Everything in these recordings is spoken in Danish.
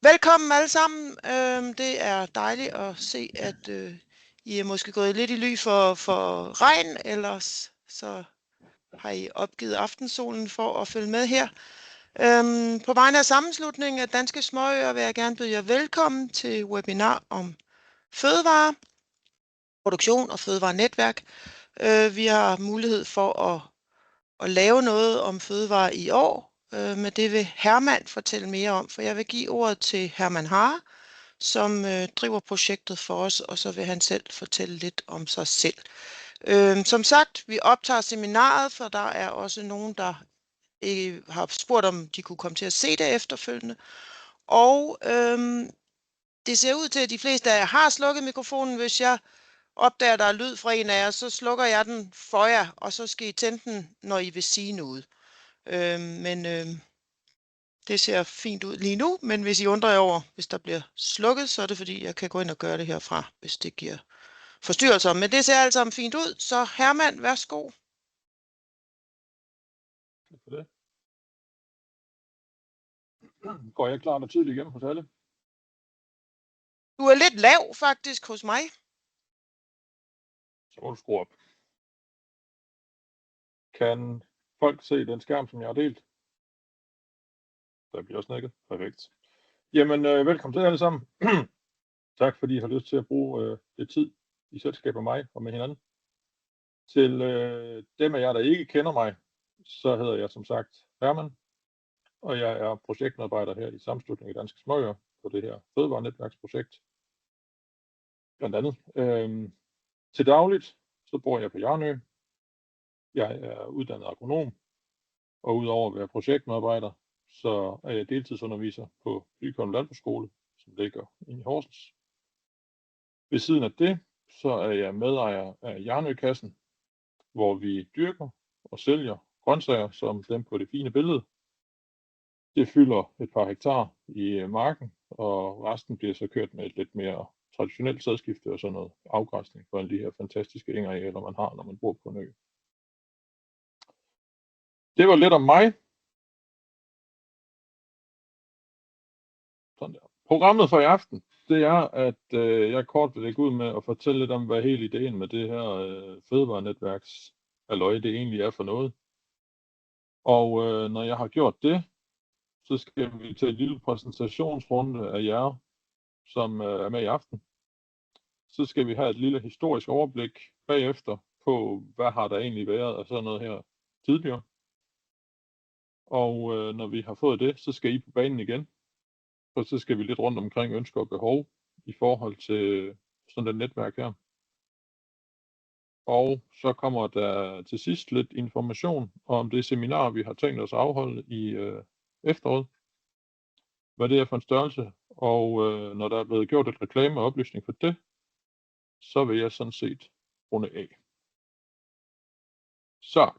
Velkommen alle sammen. Det er dejligt at se, at I er måske gået lidt i ly for regn, ellers så har I opgivet aftensolen for at følge med her. På vegne af sammenslutningen af Danske Småøer vil jeg gerne byde jer velkommen til webinar om fødevare, produktion og fødevarenetværk. Vi har mulighed for at lave noget om fødevare i år, men det vil Herman fortælle mere om, for jeg vil give ordet til Herman Hare, som driver projektet for os, og så vil han selv fortælle lidt om sig selv. Som sagt, vi optager seminaret, for der er også nogen, der har spurgt, om de kunne komme til at se det efterfølgende. Og det ser ud til, at de fleste af jer har slukket mikrofonen. Hvis jeg opdager, der er lyd fra en af jer, så slukker jeg den for jer, og så skal I tænde den, når I vil sige noget. Det ser fint ud lige nu, men hvis I undrer jer over, hvis der bliver slukket, så er det fordi, jeg kan gå ind og gøre det herfra, hvis det giver forstyrrelser. Men det ser alt sammen fint ud, så Herman, værsgo. Tak for det. Går jeg klart og tydeligt igennem hos alle? Du er lidt lav faktisk hos mig. Så må du skrue op. Kan folk se den skærm, som jeg har delt? Der bliver også nikket. Perfekt. Jamen, velkommen til alle sammen. Tak fordi I har lyst til at bruge lidt tid i selskab med mig og med hinanden. Til dem af jer, der ikke kender mig, så hedder jeg som sagt Herman, og jeg er projektmedarbejder her i Sammenslutningen af Danske Småøer på det her fødevarenetværksprojekt. Blandt andet. Til dagligt, så bor jeg på Hjarnø. Jeg er uddannet agronom, og udover at være projektmedarbejder, så er jeg deltidsunderviser på Bygholm Landbrugsskole, som ligger inde i Horsens. Ved siden af det, så er jeg medejer af Hjarnø-kassen, hvor vi dyrker og sælger grøntsager som dem på det fine billede. Det fylder et par hektar i marken, og resten bliver så kørt med et lidt mere traditionelt sædskifte og sådan noget afgræsning for alle de her fantastiske engarealer, man har, når man bor på en ø. Det var lidt om mig. Sådan der. Programmet for i aften, det er, at jeg kort vil lægge ud med at fortælle lidt om, hvad hele ideen med det her fødevarenetværks halløj det egentlig er for noget. Og når jeg har gjort det, så skal vi til en lille præsentationsrunde af jer, som er med i aften. Så skal vi have et lille historisk overblik bagefter på, hvad har der egentlig været af sådan noget her tidligere. Og når vi har fået det, så skal I på banen igen. Og så skal vi lidt rundt omkring ønsker og behov i forhold til sådan et netværk her. Og så kommer der til sidst lidt information om det seminar, vi har tænkt os at afholde i efteråret. Hvad det er for en størrelse, og når der er blevet gjort et reklame og oplysning for det, så vil jeg sådan set runde af. Så,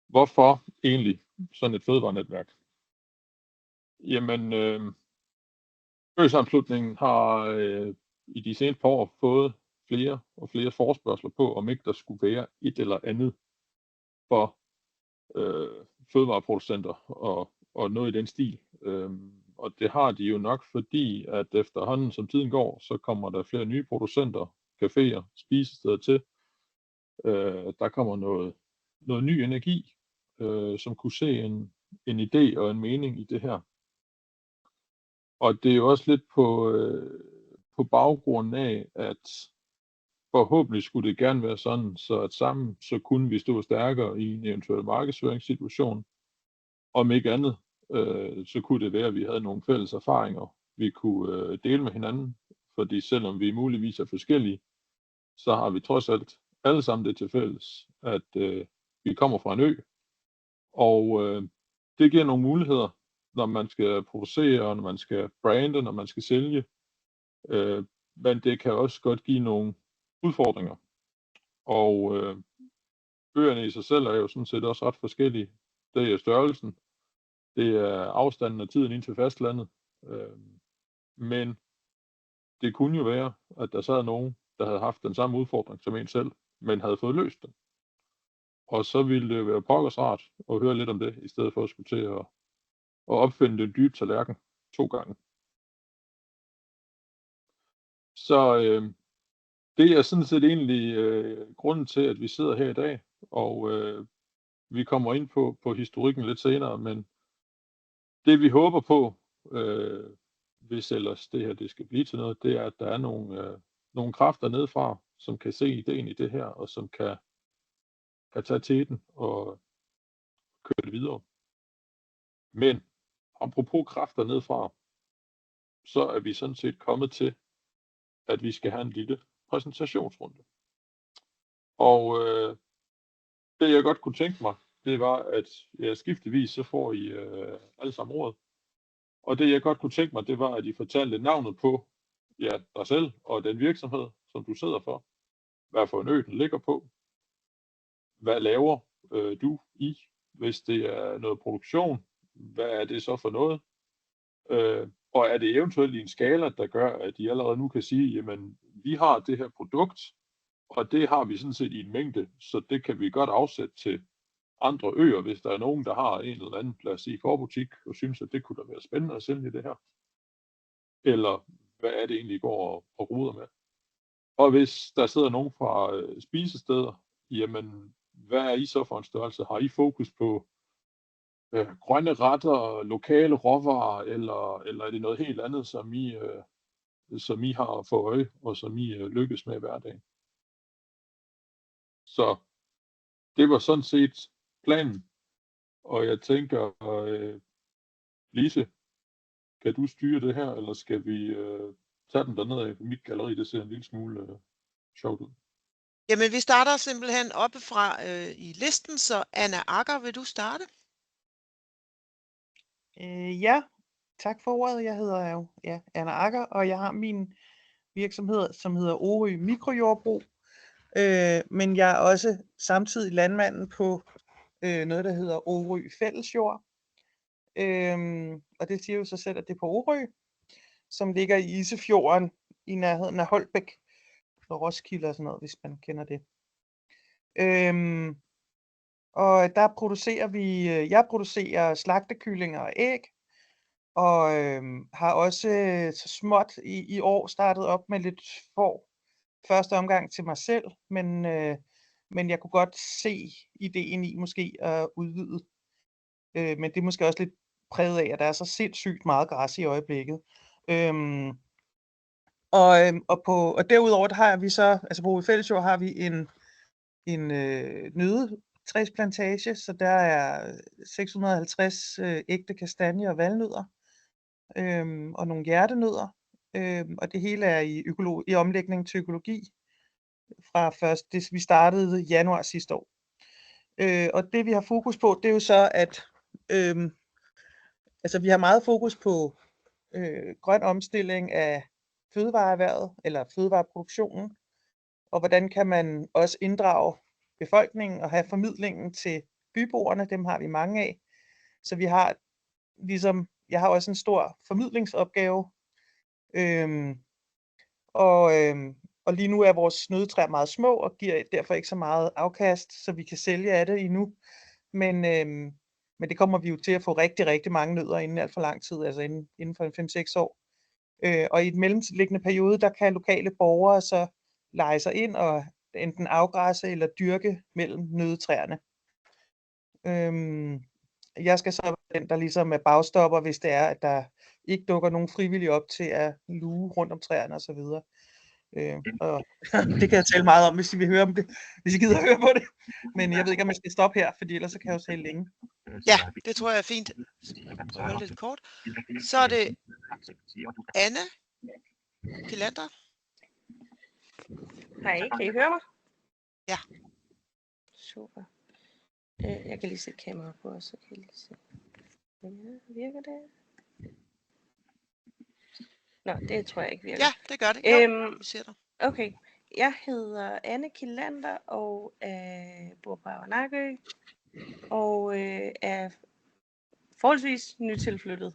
hvorfor egentlig sådan et fødevarenetværk? Jamen, Øsammenslutningen har i de seneste par år fået flere og flere forespørgsler på, om ikke der skulle være et eller andet for fødevareproducenter og noget i den stil. Og det har de jo nok, fordi at efterhånden som tiden går, så kommer der flere nye producenter, caféer, spisesteder til. Der kommer noget ny energi, som kunne se en idé og en mening i det her. Og det er jo også lidt på baggrund af, at forhåbentlig skulle det gerne være sådan, så at sammen så kunne vi stå stærkere i en eventuel markedsføringssituation. Om ikke andet, så kunne det være, at vi havde nogle fælles erfaringer, vi kunne dele med hinanden. Fordi selvom vi muligvis er forskellige, så har vi trods alt alle sammen det til fælles, at vi kommer fra en ø. Og det giver nogle muligheder, når man skal producere, når man skal brande, når man skal sælge. Men det kan også godt give nogle udfordringer. Og øerne i sig selv er jo sådan set også ret forskellige. Det er størrelsen, det er afstanden og tiden ind til fastlandet. Men det kunne jo være, at der sad nogen, der havde haft den samme udfordring som en selv, men havde fået løst den. Og så ville det være pokkers rart at høre lidt om det, i stedet for at skulle til at opfinde den dybe tallerken 2 gange. Så det er sådan set egentlig grunden til, at vi sidder her i dag, og vi kommer ind på historikken lidt senere, men det vi håber på, hvis ellers det her det skal blive til noget, det er, at der er nogle kræfter nedefra, som kan se ideen i det her, og som kan tage teten og køre det videre. Men apropos kræfter nedefra, så er vi sådan set kommet til, at vi skal have en lille præsentationsrunde. Og det jeg godt kunne tænke mig, det var, at skiftevis så får I alle sammen ordet. Og det jeg godt kunne tænke mig, det var, at I fortalte navnet på dig selv og den virksomhed, som du sidder for. Hvad for en ø den ligger på. Hvad laver du i, hvis det er noget produktion? Hvad er det så for noget? Og er det eventuelt i en skala, der gør, at I allerede nu kan sige, jamen vi har det her produkt, og det har vi sådan set i en mængde, så det kan vi godt afsætte til andre øer, hvis der er nogen, der har en eller anden, lad os sige, forbutik, og synes, at det kunne da være spændende at sælge det her. Eller hvad er det egentlig, I går og ruder med? Og hvis der sidder nogen fra spisesteder, jamen hvad er I så for en størrelse? Har I fokus på grønne retter, lokale råvarer, eller er det noget helt andet, som I har for øje, og som I lykkes med hver dag? Så det var sådan set planen, og jeg tænker, Lise, kan du styre det her, eller skal vi tage den dernede af mit galleri? Det ser en lille smule sjovt ud. Jamen, vi starter simpelthen oppe fra i listen, så Anna Akker, vil du starte? Ja, tak for ordet. Jeg hedder jo Anna Akker, og jeg har min virksomhed, som hedder Orø Mikrojordbrug. Men jeg er også samtidig landmanden på noget, der hedder Orø Fællesjord. Og det siger jo sig selv, at det er på Orø, som ligger i Isefjorden i nærheden af Holbæk og Roskilde og sådan noget, hvis man kender det. Og der producerer jeg producerer slagtekyllinger og æg, og har også så småt i år startet op med lidt første omgang til mig selv, men jeg kunne godt se ideen i måske at udvide. Men det er måske også lidt præget af, at der er så sindssygt meget græs i øjeblikket. Og derudover der har vi så, altså på Fællesjord har vi en nøddetræsplantage, så der er 650 ægte kastanje og valnødder, og nogle hjertenødder, og det hele er i omlægning til økologi fra først, vi startede i januar sidste år. Og det vi har fokus på, det er jo så, at altså vi har meget fokus på grøn omstilling af fødevareerhvervet, eller fødevareproduktionen, og hvordan kan man også inddrage befolkningen og have formidlingen til byboerne, dem har vi mange af. Så vi har jeg har også en stor formidlingsopgave, og lige nu er vores nøddetræer meget små og giver derfor ikke så meget afkast, så vi kan sælge af det endnu. Men det kommer vi jo til at få rigtig, rigtig mange nødder inden alt for lang tid, altså inden for 5-6 år. Og i et mellemliggende periode, der kan lokale borgere så leje sig ind og enten afgræsse eller dyrke mellem nøddetræerne. Jeg skal så være den, der ligesom er bagstopper, hvis det er, at der ikke dukker nogen frivillige op til at luge rundt om træerne og så videre. Og det kan jeg tale meget om, hvis I vil høre om det, hvis I gider høre på det. Men jeg ved ikke, om jeg skal stoppe her, fordi ellers så kan jeg jo tale længe. Ja, det tror jeg er fint. Så holde det kort. Så er det Anne Kilander. Hej, kan I høre mig? Ja. Super. Jeg kan lige sætte kameraet på, så kan I lige se. Ja, virker det? Nå, det tror jeg ikke virker. Ja, det gør det. Jo, vi ser dig. Okay. Jeg hedder Anne Kilander og bor på Avernakø og er forholdsvis nytilflyttet.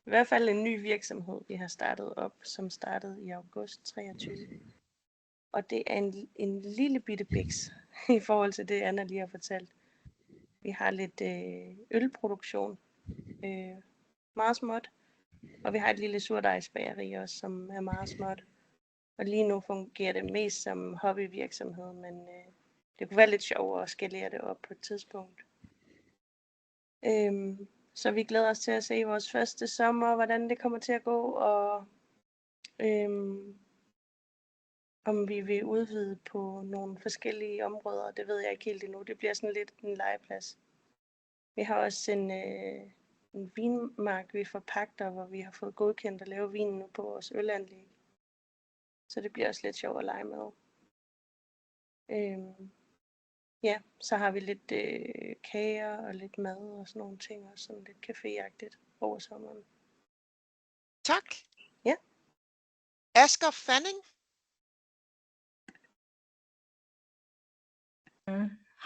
I hvert fald en ny virksomhed, vi har startet op, som startede i august 23. Og det er en lille bitte biks i forhold til det, Anna lige har fortalt. Vi har lidt ølproduktion, meget småt, Og vi har et lille surdejsbageri også, som er meget småt. Og lige nu fungerer det mest som hobbyvirksomhed, men det kunne være lidt sjovere at skalere det op på et tidspunkt. Så vi glæder os til at se vores første sommer, hvordan det kommer til at gå, og om vi vil udvide på nogle forskellige områder, det ved jeg ikke helt endnu. Det bliver sådan lidt en legeplads. Vi har også en vinmark, vi forpagter, hvor vi har fået godkendt at lave vinen nu på vores ølanlæg. Så det bliver også lidt sjovt at lege med. Ja, så har vi lidt kager og lidt mad og sådan nogle ting, og sådan lidt caféagtigt over sommeren. Tak. Ja. Asger Fanning.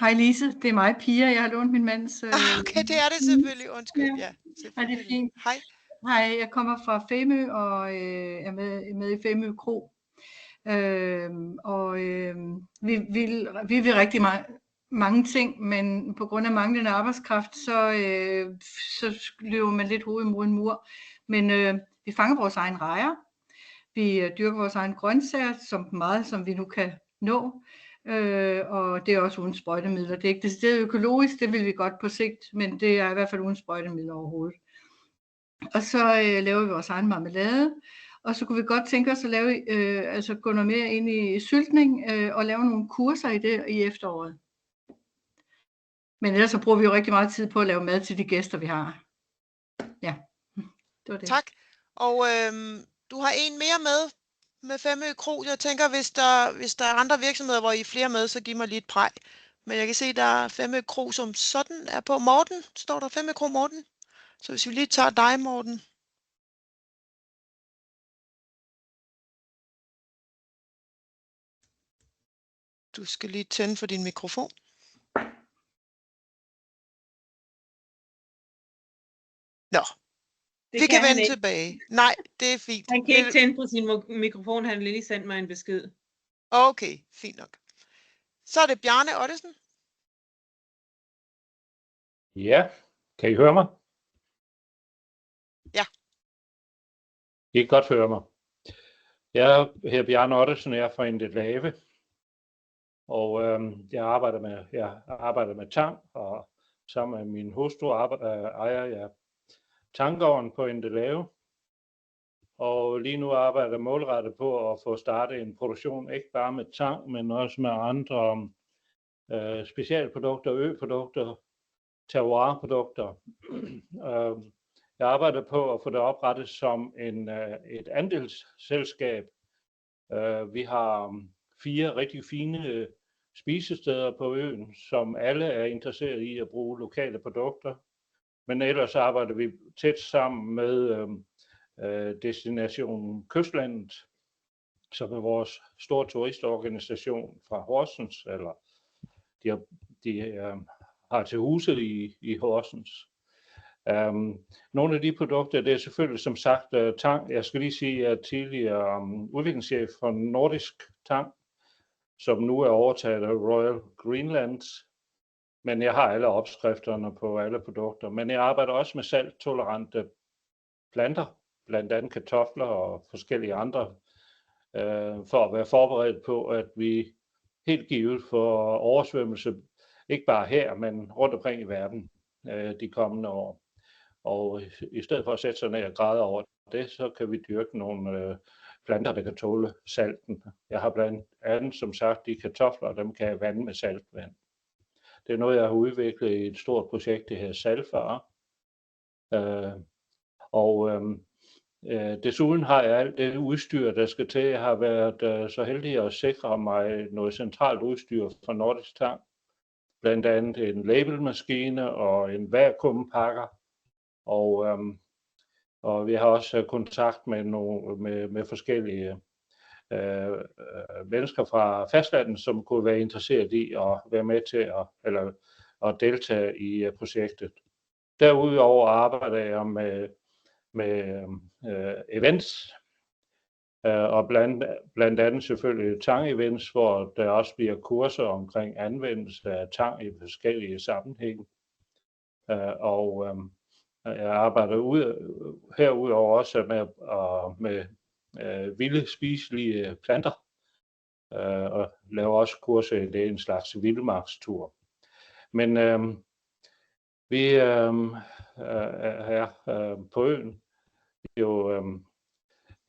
Hej Lise, det er mig, Pia. Jeg har lånt min mands... Okay, det er det selvfølgelig. Undskyld. Ja, Ja, det er fint. Hej. Hej, jeg kommer fra Femø og er med i Femø Kro. Vi vil rigtig mange ting, men på grund af manglende arbejdskraft, så løber man lidt hovedet mod en mur. Men vi fanger vores egen rejer. Vi dyrker vores egen grøntsager, så meget som vi nu kan nå. Og det er også uden sprøjtemidler. Det er ikke decideret økologisk, det vil vi godt på sigt, men det er i hvert fald uden sprøjtemidler overhovedet. Og så laver vi vores egen marmelade, og så kunne vi godt tænke os at lave, gå noget mere ind i syltning og lave nogle kurser i det i efteråret. Men ellers så bruger vi jo rigtig meget tid på at lave mad til de gæster, vi har. Ja, det var det. Tak. Og du har en mere med Femø Kro. Jeg tænker, hvis der er andre virksomheder, hvor I er flere med, så giv mig lige et præg. Men jeg kan se, der er Femø Kro som sådan er på. Morten, står der Femø Kro Morten? Så hvis vi lige tager dig, Morten. Du skal lige tænde for din mikrofon. Nå, vi kan vende tilbage. Nej, det er fint. Han kan ikke tænde på sin mikrofon, han lige sendt mig en besked. Okay, fint nok. Så er det Bjarne Ottesen. Ja, kan I høre mig? Ja. I kan godt høre mig. Jeg hedder Bjarne Ottesen, jeg er fra Endelave. Og jeg arbejder med tang, og sammen med min hustru ejer jeg tanggården på Endelave. Og lige nu arbejder jeg målrettet på at få startet en produktion, ikke bare med tang, men også med andre specialprodukter, øprodukter, terroirprodukter. Jeg arbejder på at få det oprettet som et andelsselskab. Vi har 4 rigtig fine spisesteder på øen, som alle er interesseret i at bruge lokale produkter. Men ellers arbejder vi tæt sammen med destinationen Kystlandet, som er vores store turistorganisation fra Horsens, eller de har til huse i Horsens. Nogle af de produkter, det er selvfølgelig som sagt tang. Jeg skal lige sige, at jeg er tidligere udviklingschef for Nordisk Tang, som nu er overtaget af Royal Greenland. Men jeg har alle opskrifterne på alle produkter. Men jeg arbejder også med salttolerante planter, blandt andet kartofler og forskellige andre, for at være forberedt på, at vi helt givet får oversvømmelse, ikke bare her, men rundt omkring i verden de kommende år. Og i stedet for at sætte sig ned og græde over det, så kan vi dyrke nogle planter, der kan tåle salten. Jeg har blandt andet, som sagt, de kartofler, dem kan jeg vande med saltvand. Det er noget, jeg har udviklet i et stort projekt, det her Salfar. Desuden har jeg alt det udstyr, der skal til. Jeg har været så heldig at sikre mig noget centralt udstyr fra Nordisk Tang. Blandt andet en labelmaskine og en vakuumpakker. Og vi har også kontakt med forskellige mennesker fra fastlandet, som kunne være interesseret i at være med til at deltage i projektet. Derudover arbejder jeg med events, og blandt andet selvfølgelig tang-events, hvor der også bliver kurser omkring anvendelse af tang i forskellige sammenhænge. jeg arbejder herudover også med vilde spiselige planter, og laver også kurser i det, en slags vildmarkstur. Men vi er på øen jo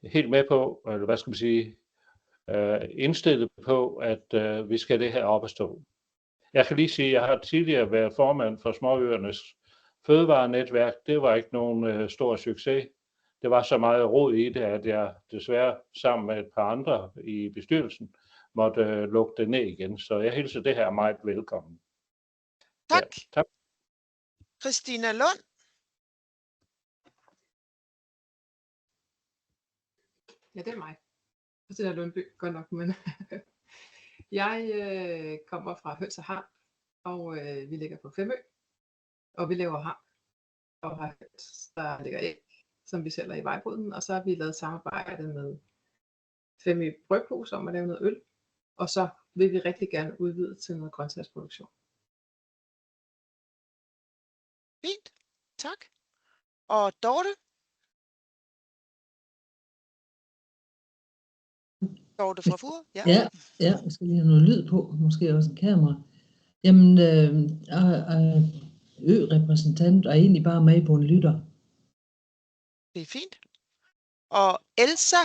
helt med på, eller hvad skal man sige, indstillet på, at vi skal det her op at stå. Jeg kan lige sige, at jeg har tidligere været formand for Småøernes fødevarenetværk. Det var ikke nogen stor succes. Det var så meget rod i det, at jeg desværre sammen med et par andre i bestyrelsen måtte lukke det ned igen. Så jeg hilser det her meget velkommen. Tak. Ja, tak. Christina Lund. Ja, det er mig. Christina Lundby, godt nok, men jeg kommer fra Høns og Harp, og vi ligger på Femø, og vi laver harp, og har høns, der ligger æg, som vi sælger i vejboden, og så har vi lavet samarbejde med Femø Bryghus om at lave noget øl, og så vil vi rigtig gerne udvide til noget grøntsagsproduktion. Fint. Tak. Og Dorte? Dorte fra Fur? Ja. Ja, jeg skal lige have noget lyd på, måske også en kamera. Jamen, ø-repræsentant og egentlig bare med på en lytter. Det er fint. Og Elsa?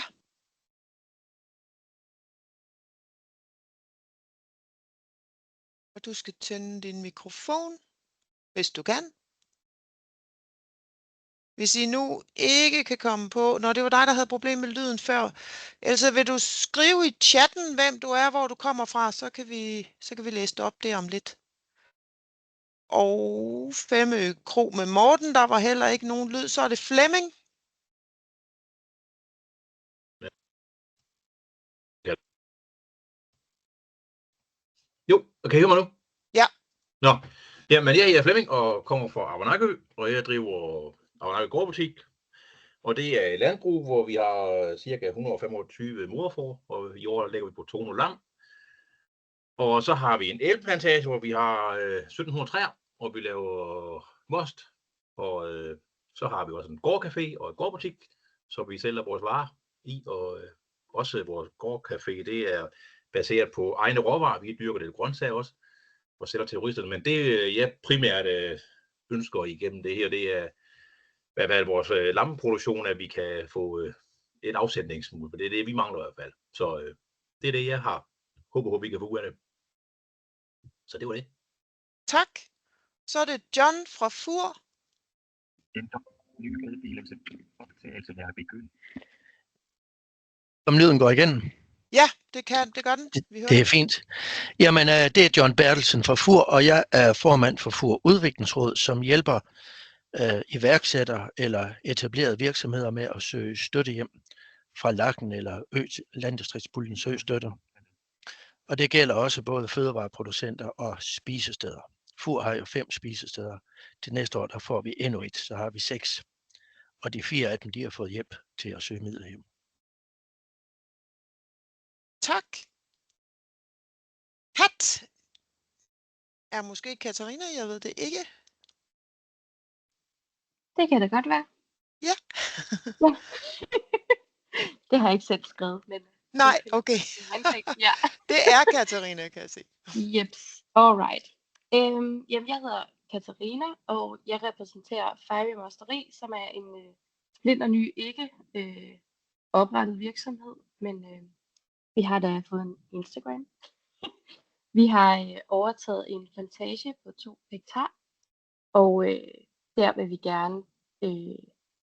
Og du skal tænde din mikrofon, hvis du kan. Hvis I nu ikke kan komme på, når det var dig, der havde problem med lyden før, Elsa, vil du skrive i chatten, hvem du er, hvor du kommer fra, så kan vi læse det op der om lidt. Og Femø Kro med Morten, der var heller ikke nogen lyd, så er det Flemming. Ja. Jo, kan I høre mig nu? Ja. Nå, jamen jeg er Flemming og kommer fra Avernakø, og jeg driver Avernakø gårdbutik. Og det er et landbrug, hvor vi har ca. 125 moderfår, og i år lægger vi på 200 lam. Og så har vi en elplantage, hvor vi har 1700 træer, og vi laver most. Og så har vi også en gårdcafé og en gårdbutik, så vi sælger vores varer i. Og også vores gårdcafé, det er baseret på egne råvarer. Vi dyrker lidt grøntsager også, og sælger til turisterne. Men det, jeg primært ønsker igennem det her, det er hvad vores lammeproduktion, at vi kan få et afsætningsmål, for det er det, vi mangler i hvert fald. Så det er det, jeg har håber, vi kan få ud af det. Så det var det. Tak. Så er det John fra Fur. Om lyden går igennem. Ja, det gør den. Det er fint. Jamen, det er John Bertelsen fra Fur, og jeg er formand for Fur Udviklingsråd, som hjælper iværksættere eller etablerede virksomheder med at søge støtte hjem fra LAG'en eller Landdistriktspuljens østøtte. Og det gælder også både fødevareproducenter og spisesteder. Fur har jo 5 spisesteder. Til næste år der får vi endnu et, så har vi 6. Og de 4 af dem, de har fået hjælp til at søge midler hjem. Tak. Hat er måske Katarina, jeg ved det ikke. Det kan det godt være. Ja. Ja. Det har jeg ikke selv skrevet, men... Nej, okay. Ja. Det er Katarina, kan jeg se. Jeps, alright. Jamen, jeg hedder Katarina, og jeg repræsenterer Fiery Mosteri, som er en splinterny, ikke oprettet virksomhed, men vi har da fået en Instagram. Vi har overtaget en plantage på 2 hektar, og der vil vi gerne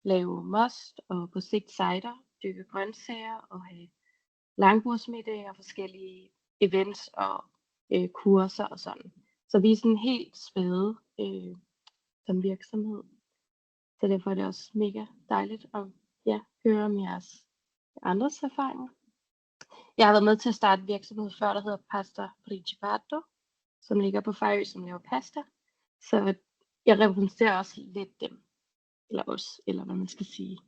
lave most og på sigt cider, dyrke grøntsager og have langbordsmiddag og forskellige events og kurser og sådan. Så vi er sådan helt spæde som virksomhed. Så derfor er det også mega dejligt at høre om jeres andres erfaringer. Jeg har været med til at starte en virksomhed før, der hedder Pasta Principato, som ligger på Fejø, som laver pasta. Så jeg repræsenterer også lidt dem, eller os, eller hvad man skal sige.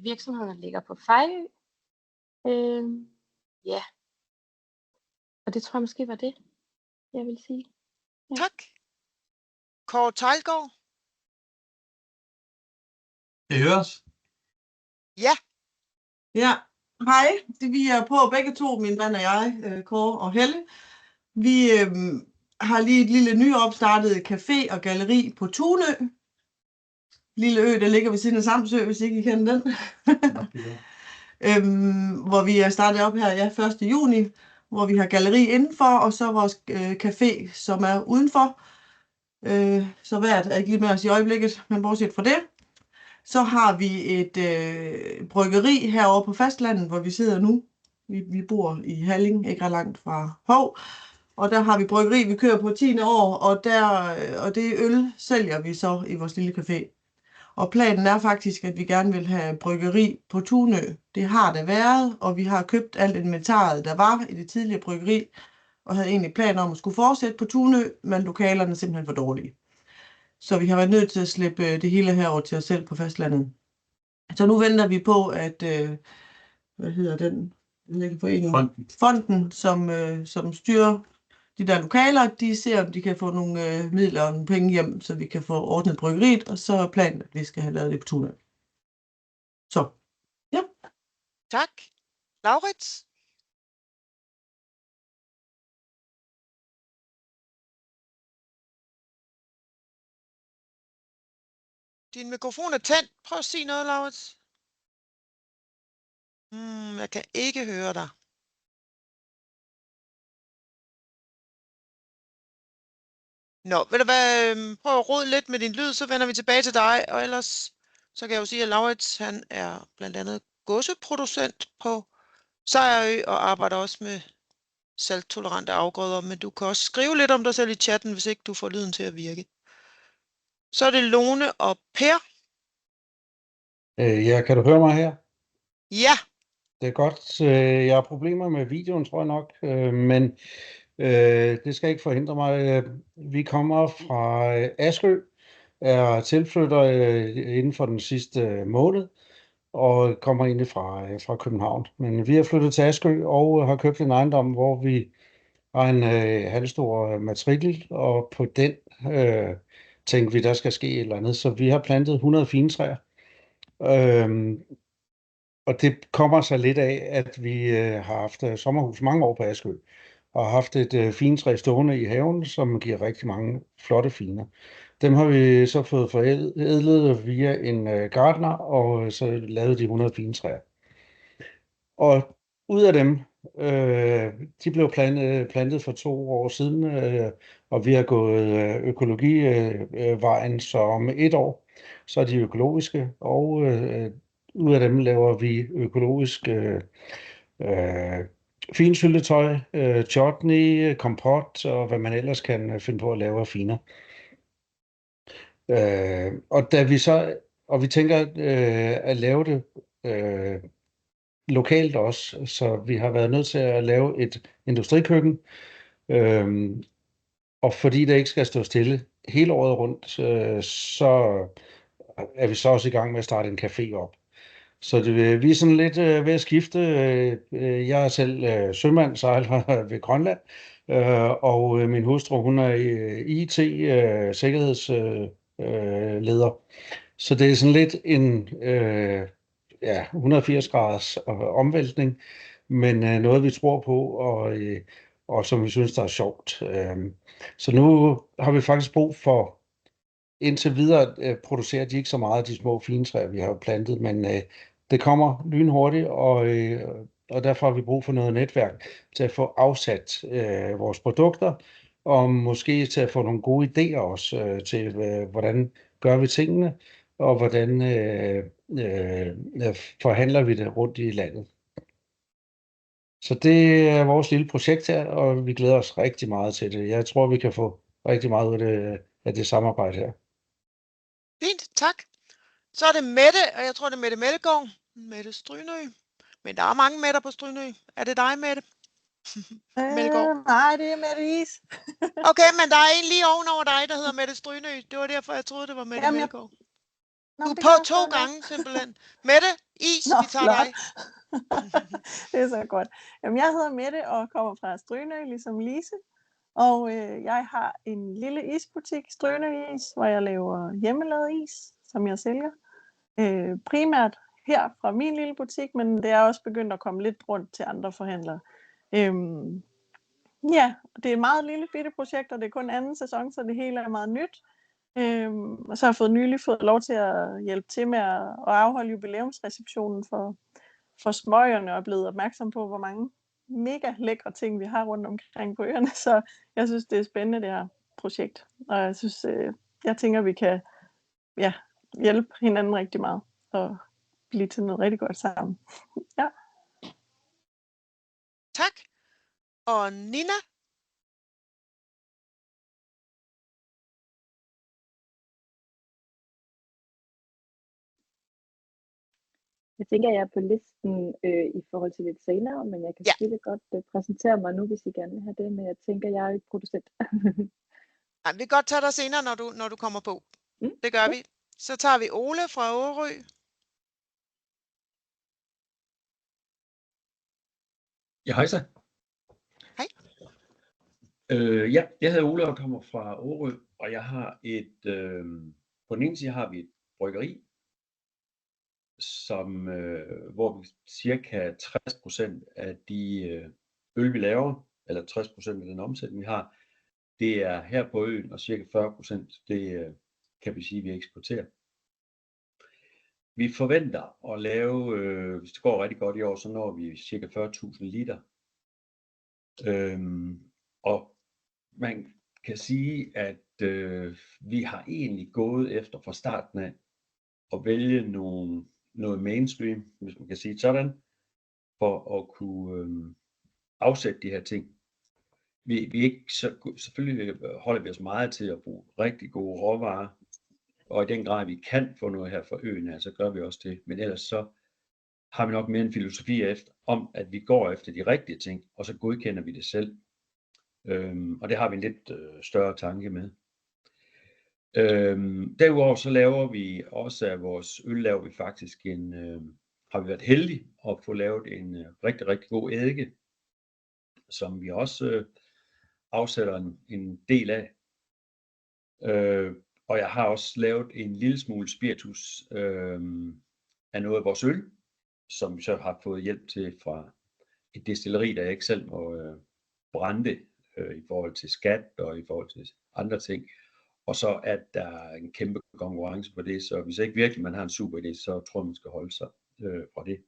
Virksomheden ligger på Fejø. Ja. Og det tror jeg måske var det, jeg vil sige. Ja. Tak. Kåre Tejlgaard. Det høres. Ja. Ja, hej. Vi er på begge to, min mand og jeg, Kåre og Helle. Vi har lige et lille nyopstartet café og galleri på Tunø. Lille ø, der ligger ved siden af Samsø, hvis ikke I kender den. Hvor vi er startet op her 1. juni, hvor vi har galleri indenfor, og så vores café, som er udenfor. Så vejret er ikke lige med os i øjeblikket, men bortset fra det. Så har vi et bryggeri herovre på fastlandet, hvor vi sidder nu. Vi bor i Halling, ikke ret langt fra Hov. Og der har vi bryggeri, vi kører på 10. år, og det øl sælger vi så i vores lille café. Og planen er faktisk, at vi gerne vil have bryggeri på Tunø. Det har det været, og vi har købt alt inventaret, der var i det tidligere bryggeri, og havde egentlig planer om at skulle fortsætte på Tunø, men lokalerne er simpelthen for dårlige. Så vi har været nødt til at slippe det hele herover til os selv på fastlandet. Så nu venter vi på, at hvad hedder den? Fonden, som styrer de der lokaler, de ser, om de kan få nogle midler og nogle penge hjem, så vi kan få ordnet bryggeriet, og så er planen, at vi skal have lavet det på Tunø. Så, ja. Tak. Laurits? Din mikrofon er tændt. Prøv at sige noget, Laurits. Jeg kan ikke høre dig. Nå, ved du hvad, prøv at rode lidt med din lyd, så vender vi tilbage til dig, og ellers så kan jeg jo sige, at Laurits, han er blandt andet godseproducent på Sejerø, og arbejder også med salttolerante afgrøder, men du kan også skrive lidt om dig selv i chatten, hvis ikke du får lyden til at virke. Så er det Lone og Per. Ja, kan du høre mig her? Ja. Det er godt. Jeg har problemer med videoen, tror jeg nok, men det skal ikke forhindre mig. Vi kommer fra Askø, er tilflytter inden for den sidste måned, og kommer egentlig fra København. Men vi er flyttet til Askø og har købt en ejendom, hvor vi har en halvstor matrikel, og på den tænkte vi, der skal ske et eller andet. Så vi har plantet 100 fintræer. Og det kommer så lidt af, at vi har haft sommerhus mange år på Askø, og har haft et fintræ stående i haven, som giver rigtig mange flotte finer. Dem har vi så fået forædlet via en gartner, og så lavet de 100 fintræer. Og ud af dem, de blev plantet for 2 år siden, og vi har gået økologivejen, så om 1 år, så er de økologiske, og ud af dem laver vi økologisk finsyltetøj, chutney, kompot og hvad man ellers kan finde på at lave af finer. Og vi tænker at lave det lokalt også, så vi har været nødt til at lave et industrikøkken, og fordi det ikke skal stå stille hele året rundt, så er vi så også i gang med at starte en café op. Så vi er sådan lidt ved at skifte. Jeg er selv sømand, sejler ved Grønland, og min hustru, hun er IT-sikkerhedsleder. Så det er sådan lidt en 180 graders omvæltning, men noget vi tror på, og som vi synes, der er sjovt. Så nu har vi faktisk brug for, indtil videre producerer de ikke så meget af de små fintræer, vi har plantet, men det kommer lynhurtigt, og derfor har vi brug for noget netværk til at få afsat vores produkter, og måske til at få nogle gode idéer også til, hvordan gør vi tingene, og hvordan forhandler vi det rundt i landet. Så det er vores lille projekt her, og vi glæder os rigtig meget til det. Jeg tror, vi kan få rigtig meget ud af det samarbejde her. Fint, tak. Så er det Mette, og jeg tror, det er Mette Melgaard. Mette Strynø. Men der er mange Metter på Strynø. Er det dig, Mette? Nej, det er Mette Is. Okay, men der er en lige ovenover dig, der hedder Mette Strynø. Det var derfor, jeg troede, det var Mette Melgaard. Du er på 2 gange, simpelthen. Mette, Is, vi tager dig. Det er så godt. Jamen, jeg hedder Mette og kommer fra Strynø, ligesom Lise. Og jeg har en lille isbutik, Strynø Is, hvor jeg laver hjemmelavet is, som jeg sælger. Primært her fra min lille butik, men det er også begyndt at komme lidt rundt til andre forhandlere. Ja, det er et meget lille bitte projekt, og det er kun anden sæson, så det hele er meget nyt. Og så har jeg nylig fået lov til at hjælpe til med at afholde jubilæumsreceptionen for småøerne, og er blevet opmærksom på, hvor mange mega lækre ting vi har rundt omkring på øerne. Så jeg synes, det er spændende, det her projekt. Og jeg synes, jeg tænker, vi kan hjælpe hinanden rigtig meget og blive til noget rigtig godt sammen. Ja. Tak. Og Nina? Jeg tænker, jeg er på listen i forhold til lidt senere, men jeg kan selvfølgelig godt præsentere mig nu, hvis I gerne vil have det, men jeg tænker, jeg er jo producent. Ej, vi kan godt tage dig senere, når du kommer på. Det gør vi. Så tager vi Ole fra Årø. Ja, hej så. Hej. Ja, jeg hedder Ole og kommer fra Årø, og jeg har på den ene side har vi et bryggeri, hvor vi cirka 60% af de øl, vi laver, eller 60% af den omsætning, vi har, det er her på øen, og cirka 40%, det kan vi sige, vi eksporterer. Vi forventer at lave, hvis det går rigtig godt i år, så når vi cirka 40.000 liter. Og man kan sige, at vi har egentlig gået efter fra starten af at vælge noget mainstream, hvis man kan sige sådan, for at kunne afsætte de her ting. Vi ikke selvfølgelig holder vi os meget til at bruge rigtig gode råvarer, og i den grad vi kan få noget her fra øen, så gør vi også det. Men ellers så har vi nok mere en filosofi om, at vi går efter de rigtige ting, og så godkender vi det selv. Og det har vi en lidt større tanke med. Derudover så laver vi også af vores øl, laver vi faktisk har vi været heldige at få lavet en rigtig, rigtig god eddike, som vi også afsætter en del af. Og jeg har også lavet en lille smule spiritus af noget af vores øl, som vi så har fået hjælp til fra et destilleri, der jeg ikke selv må brænde i forhold til skat og i forhold til andre ting. Og så er der en kæmpe konkurrence på det, så hvis ikke virkelig man har en super idé, så tror jeg, man skal holde sig fra det.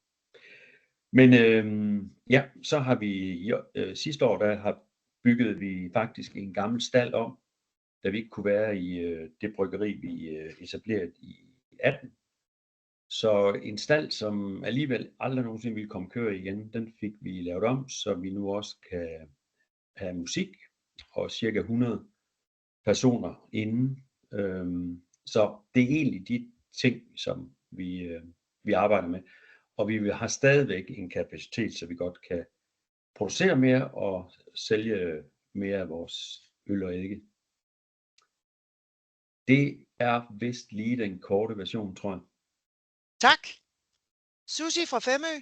Men så har vi sidste år, byggede vi faktisk en gammel stald om, da vi ikke kunne være i det bryggeri, vi etablerede i 18. Så en stald, som alligevel aldrig nogensinde ville komme køre igen, den fik vi lavet om, så vi nu også kan have musik og cirka 100 personer inde. Så det er egentlig de ting, som vi arbejder med. Og vi vil have stadigvæk en kapacitet, så vi godt kan producere mere og sælge mere af vores øl og eddike. Det er vist lige den korte version, tror jeg. Tak. Susie fra Femø.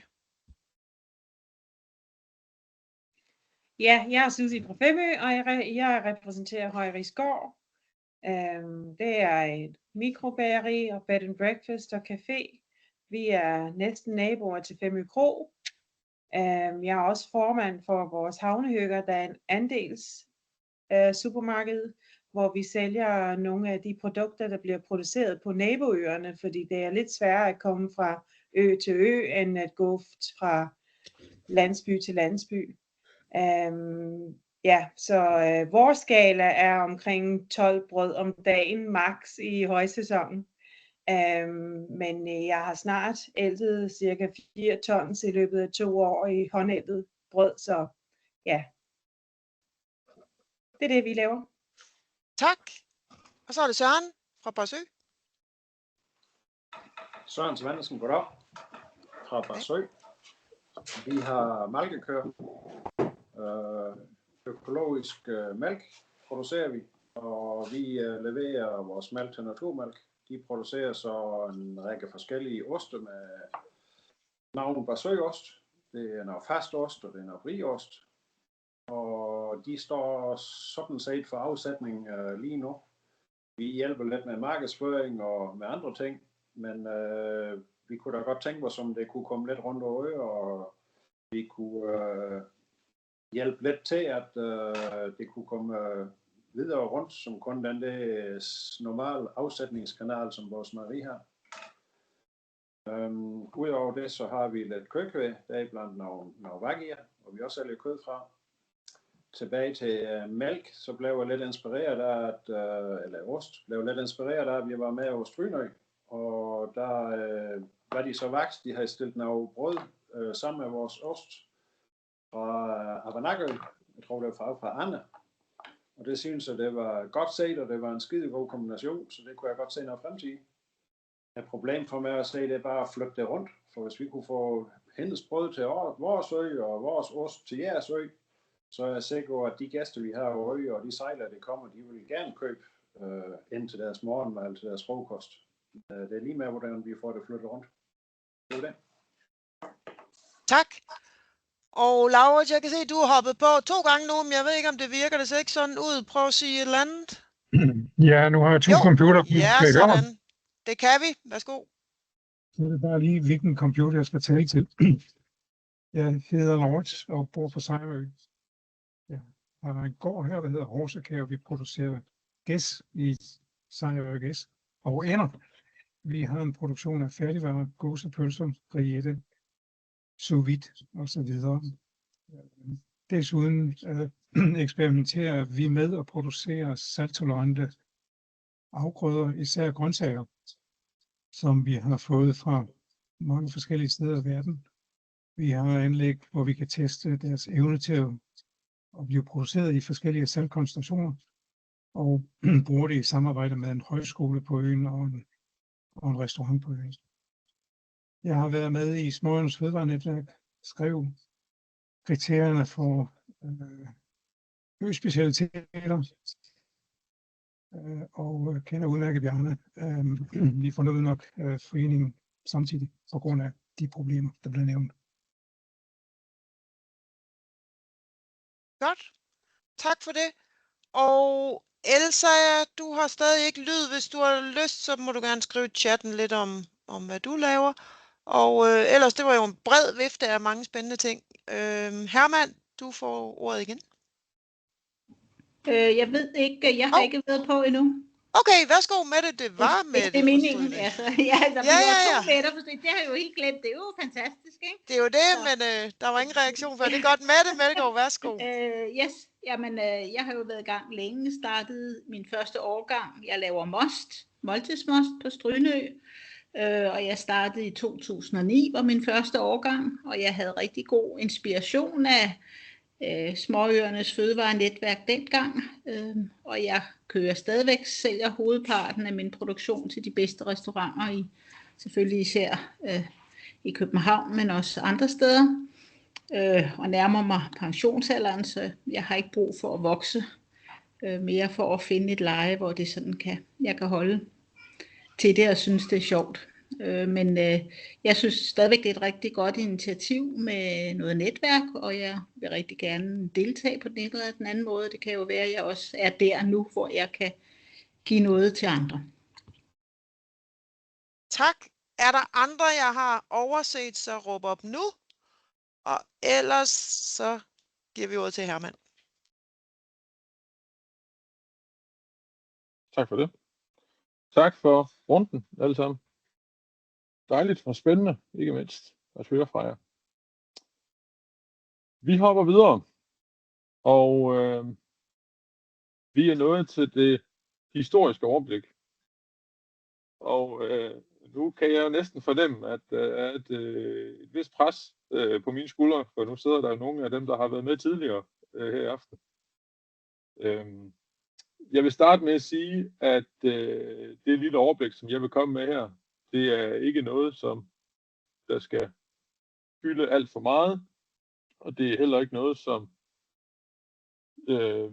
Ja, jeg er Susie fra Femø, og jeg repræsenterer Højrigsgård. Det er et mikrobageri og bed and breakfast og café. Vi er næsten naboer til Femø Kro. Jeg er også formand for vores havnehygger, der er en andels supermarked, hvor vi sælger nogle af de produkter, der bliver produceret på naboøerne, fordi det er lidt sværere at komme fra ø til ø, end at gå fra landsby til landsby. Så vores skala er omkring 12 brød om dagen, max i højsæsonen. Men jeg har snart æltet cirka 4 tons i løbet af 2 år i håndæltet brød, så ja, det er det, vi laver. Tak. Og så er det Søren fra Barsø. Søren Svandersen, goddag, fra Barsø. Vi har malkekøer. Økologisk mælk producerer vi, og vi leverer vores mælk til Naturmælk. De producerer så en række forskellige oste med navnet Barsøost. Det er noget fast ost, og det er noget briost. Og de står sådan set for afsætning lige nu. Vi hjælper lidt med markedsføring og med andre ting. Men vi kunne da godt tænke os, om det kunne komme lidt rundt over øje, og vi kunne hjælpe lidt til, at det kunne komme videre rundt, som kun den normale afsætningskanal, som vores mejeri har. Udover det, så har vi lidt kødkvæg, der er blandt nogle wagyu, og vi også sælger kød fra. Tilbage til mælk, så blev jeg lidt inspireret af, eller ost, blev lidt inspireret af, at vi var med over Strynø, og der var de så vaks, de havde stillet noget brød sammen med vores ost fra Avanago, jeg tror det var fra Anne, og det synes jeg, det var godt set, og det var en skide god kombination, så det kunne jeg godt se noget fremtid. Et problem for mig at se, det er bare at flytte det rundt, for hvis vi kunne få hendes brød til vores ø, og vores ost til jeres ø, så er jeg sikker på, at de gæster, vi har over ø, og de sejler, der kommer, de vil gerne købe ind til deres morgenmad, eller til deres frokost. Det er lige med, hvordan vi får det flyttet rundt. Det er det. Tak. Og Laura, jeg kan se, at du har hoppet på 2 gange nu, men jeg ved ikke, om det virker. Det ser ikke sådan ud. Prøv at sige et eller andet. Ja, nu har jeg 2 computer. Ja, sådan. Det kan vi. Værsgo. Så er det bare lige, hvilken computer jeg skal tale til. Jeg hedder Laurits og bor på Sejrø. Jeg har en gård her, der hedder Horsekær, og vi producerer gæs i Sejrø Gæs og ender. Vi har en produktion af færdigvarer, gåsepølser, rillette, sous vide og så videre. Desuden eksperimenterer vi med at producere salttolerante afgrøder, især grøntsager, som vi har fået fra mange forskellige steder i verden. Vi har anlæg, hvor vi kan teste deres evne til at blive produceret i forskellige saltkoncentrationer, og bruger det i samarbejde med en højskole på øen og en restaurant på øen. Jeg har været med i Småøernes Fødevarenetværk, skrev kriterierne for øspecialiteter, og kender udmærket Bjarne. Vi forlod nok foreningen samtidig på grund af de problemer, der blev nævnt. Godt. Tak for det. Og Elsa, du har stadig ikke lyd. Hvis du har lyst, så må du gerne skrive i chatten lidt om hvad du laver. Og ellers, det var jo en bred vifte af mange spændende ting. Herman, du får ordet igen. Jeg ved ikke, jeg har ikke været på endnu. Okay, værsgo Mette, det var Mette. Det er meningen, altså. Ja, der ja. 2 Mette, det har jeg jo helt glemt. Det er jo fantastisk, ikke? Det er jo det, men der var ingen reaktion før. Det er godt. Mette Melgaard, værsgo. Yes, jamen jeg har jo været i gang længe. Startede min første årgang. Jeg laver måltidsmost på Strynø. Og jeg startede i 2009, var min første årgang, og jeg havde rigtig god inspiration af Småøernes Fødevarenetværk dengang, og jeg kører stadigvæk, sælger hovedparten af min produktion til de bedste restauranter, selvfølgelig især i København, men også andre steder, og nærmer mig pensionsalderen, så jeg har ikke brug for at vokse mere for at finde et leje, hvor det sådan jeg kan holde til det og synes, det er sjovt. Men jeg synes stadigvæk, det er et rigtig godt initiativ med noget netværk, og jeg vil rigtig gerne deltage på den ene eller den anden måde. Det kan jo være, at jeg også er der nu, hvor jeg kan give noget til andre. Tak. Er der andre, jeg har overset, så råb op nu. Og ellers så giver vi ordet til Herman. Tak for det. Tak for runden alle sammen. Dejligt og spændende, ikke mindst, at høre fra jer. Vi hopper videre, og vi er nået til det historiske overblik. Og nu kan jeg jo næsten fornemme, at der er et vist pres på mine skuldre, for nu sidder der nogle af dem, der har været med tidligere her i aften. Jeg vil starte med at sige, at det lille overblik, som jeg vil komme med her, det er ikke noget, som der skal fylde alt for meget, og det er heller ikke noget, som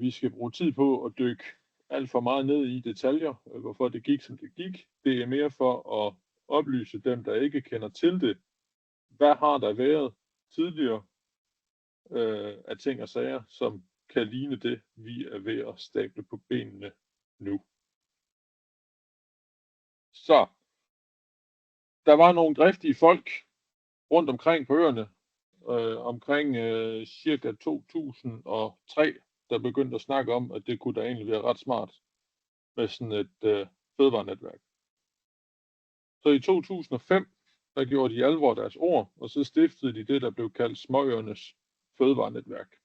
vi skal bruge tid på at dykke alt for meget ned i detaljer, hvorfor det gik, som det gik. Det er mere for at oplyse dem, der ikke kender til det. Hvad har der været tidligere af ting og sager, som kan ligne det, vi er ved at stable på benene nu. Så der var nogle driftige folk rundt omkring på øerne, omkring cirka 2003, der begyndte at snakke om, at det kunne da egentlig være ret smart med sådan et fødevarenetværk. Så i 2005, der gjorde de alvor deres ord, og så stiftede de det, der blev kaldt Småøernes Fødevarenetværk.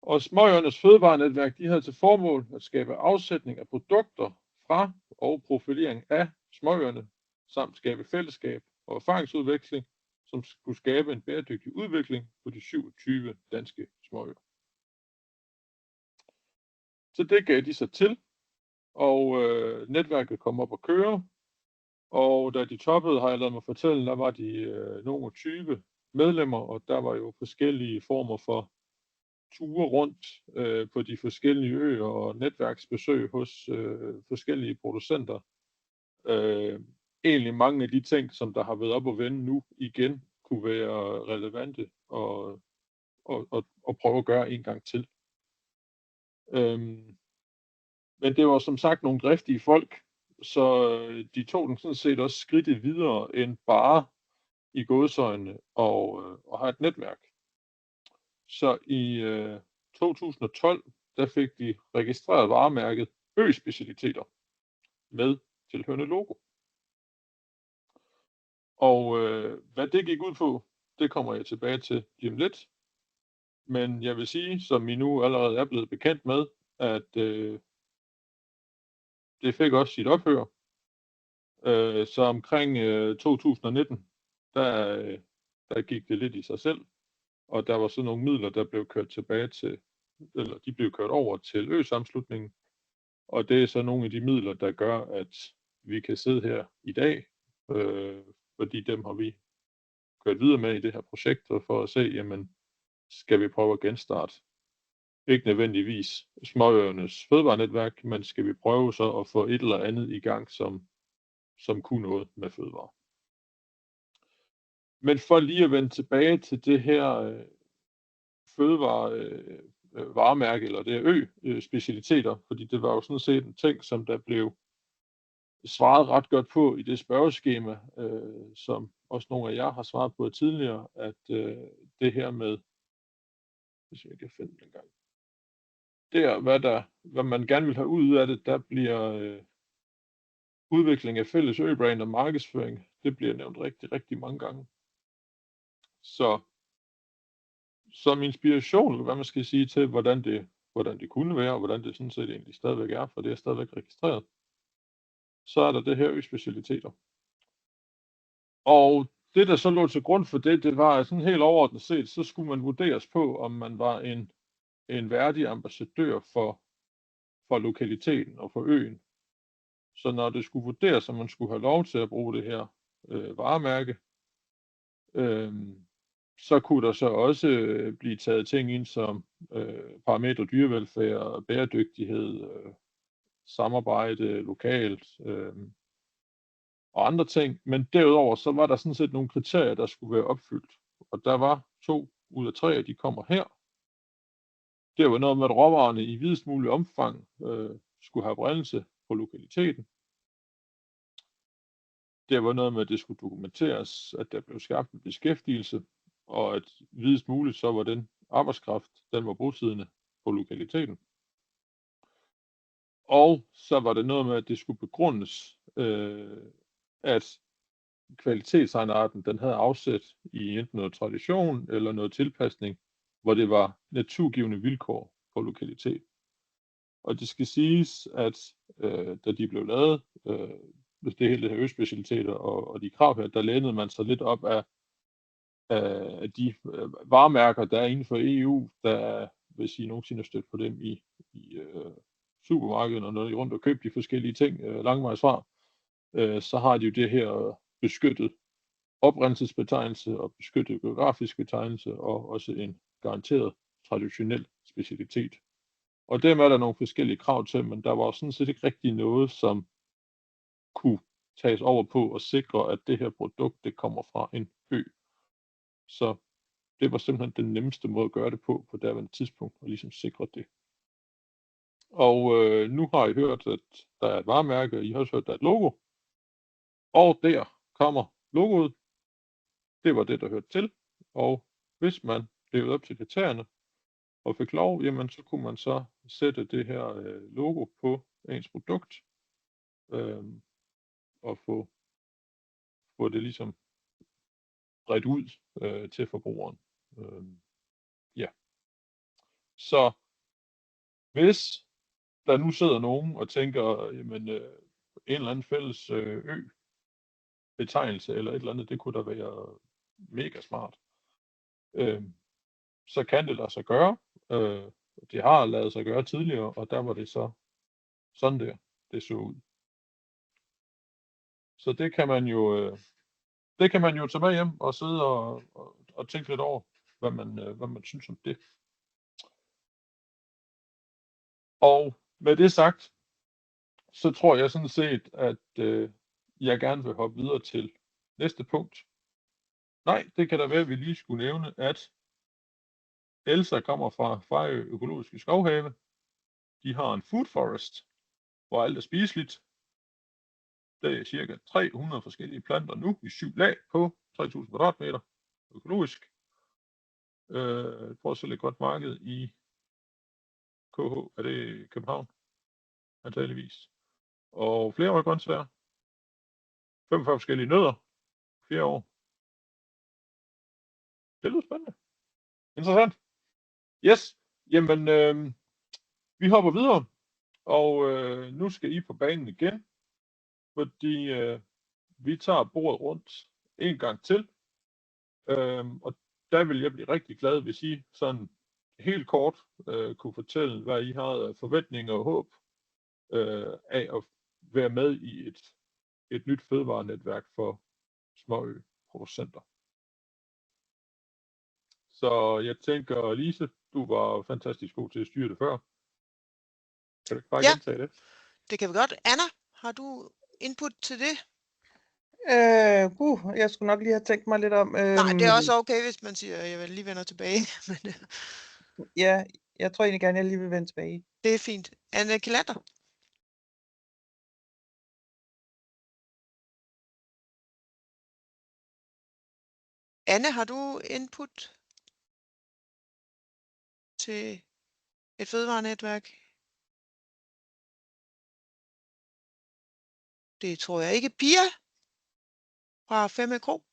Og Småøernes Fødevarenetværk, de havde til formål at skabe afsætning af produkter fra og profilering af småøerne, samt skabe fællesskab og erfaringsudveksling, som skulle skabe en bæredygtig udvikling på de 27 danske småøer. Så det gav de sig til, og netværket kom op at køre, og da de toppede, har jeg ladet mig fortælle, der var de nogle 20 medlemmer, og der var jo forskellige former for ture rundt på de forskellige øer og netværksbesøg hos forskellige producenter. Egentlig mange af de ting, som der har været op at vende nu igen, kunne være relevante og prøve at gøre en gang til. Men det var som sagt nogle driftige folk, så de tog den sådan set også skridtet videre end bare i gåseøjne og have et netværk. Så i 2012, der fik de registreret varemærket Ø-specialiteter med tilhørende logo. Og hvad det gik ud på, det kommer jeg tilbage til lige om lidt. Men jeg vil sige, som I nu allerede er blevet bekendt med, at det fik også sit ophør. Så omkring 2019, der gik det lidt i sig selv. Og der var så nogle midler, der blev kørt tilbage til, eller de blev kørt over til Ø-sammenslutningen. Og det er så nogle af de midler, der gør, at vi kan sidde her i dag, fordi dem har vi kørt videre med i det her projekt, for at se, jamen, skal vi prøve at genstarte. Ikke nødvendigvis Småøernes Fødevarenetværk, men skal vi prøve så at få et eller andet i gang, som kunne noget med fødevarer. Men for lige at vende tilbage til det her fødevaremærke, eller det her Ø-specialiteter, fordi det var jo sådan set en ting, som der blev svaret ret godt på i det spørgeskema, som også nogle af jer har svaret på tidligere, at det her med, hvis jeg kan finde den gang, hvad man gerne vil have ud af det, der bliver udvikling af fælles ø-brand og markedsføring, det bliver nævnt rigtig, rigtig mange gange. Så som inspiration, hvad man skal sige til, hvordan det kunne være, og hvordan det sådan set egentlig stadigvæk er, for det er stadigvæk registreret, så er der det her Ø-specialiteter. Og det, der så lå til grund for det, det var, at sådan helt overordnet set, så skulle man vurderes på, om man var en værdig ambassadør for lokaliteten og for øen. Så når det skulle vurderes, om man skulle have lov til at bruge det her varemærke, så kunne der så også blive taget ting ind som parametre dyrevelfærd, bæredygtighed, samarbejde lokalt og andre ting. Men derudover så var der sådan set nogle kriterier, der skulle være opfyldt. Og der var 2 ud af 3, de kommer her. Det var noget med, at råvarerne i videst mulig omfang skulle have oprindelse på lokaliteten. Det var noget med, at det skulle dokumenteres, at der blev skabt en beskæftigelse, og at videst muligt så var den arbejdskraft, den var bosiddende på lokaliteten. Og så var det noget med, at det skulle begrundes, at kvalitetsegenarten, den havde afsæt i enten noget tradition eller noget tilpasning, hvor det var naturgivende vilkår på lokalitet. Og det skal siges, at da de blev lavet, hvis det hele det her Ø-specialiteter og de krav her, der lænede man sig lidt op af de varemærker, der er inden for EU, der, hvis I nogensinde har stødt på dem i supermarkedet, og når de rundt og køber de forskellige ting langvejs fra, så har de jo det her beskyttet oprindelsesbetegnelse og beskyttet geografisk betegnelse, og også en garanteret traditionel specialitet. Og dem er der nogle forskellige krav til, men der var sådan set ikke rigtig noget, som kunne tages over på at sikre, at det her produkt, det kommer fra en ø. Så det var simpelthen den nemmeste måde at gøre det på derværende tidspunkt, og ligesom sikre det. Og nu har I hørt, at der er et varemærke, og I har også hørt, at der er et logo. Og der kommer logoet. Det var det, der hørte til. Og hvis man levede op til kriterierne og fik lov, jamen så kunne man så sætte det her logo på ens produkt og få det ligesom bredt ud til forbrugeren. Ja. Så hvis der nu sidder nogen og tænker, jamen en eller anden fælles betegnelse eller et eller andet, det kunne da være mega smart. Så kan det lade sig gøre. Det har ladet sig gøre tidligere, og der var det så sådan der, det så ud. Så det kan man jo tage med hjem og sidde og tænke lidt over, hvad man synes om det. Og med det sagt, så tror jeg sådan set, at jeg gerne vil hoppe videre til næste punkt. Nej, det kan da være, at vi lige skulle nævne, at Elsa kommer fra Fejø Økologiske Skovhave. De har en food forest, hvor alt er spiseligt. Det er cirka 300 forskellige planter nu i 7 lag på 3.000 kvadratmeter økologisk. Prøv at se lidt godt marked i KH, er det København? Antageligvis. Og flere grøntsager. 45 forskellige nødder. 4 år. Det lyder spændende. Interessant. Yes. Jamen, vi hopper videre. Og nu skal I på banen igen. Fordi vi tager bordet rundt en gang til. Og der vil jeg blive rigtig glad, hvis I sådan helt kort kunne fortælle, hvad I har af forventninger og håb af at være med i et nyt fødevarenetværk for småøproducenter. Så jeg tænker, Lise, du var fantastisk god til at styre det før. Kan du ikke bare gentage det? Det kan vi godt. Anna, har du input til det? Jeg skulle nok lige have tænkt mig lidt om. Nej, det er også okay, hvis man siger, at jeg lige vender tilbage. Men, ja, jeg tror egentlig gerne, jeg lige vil vende tilbage. det er fint. Anne Kilander? Anne, har du input til et fødevarenetværk? Det tror jeg ikke. Pia fra 5 Kro?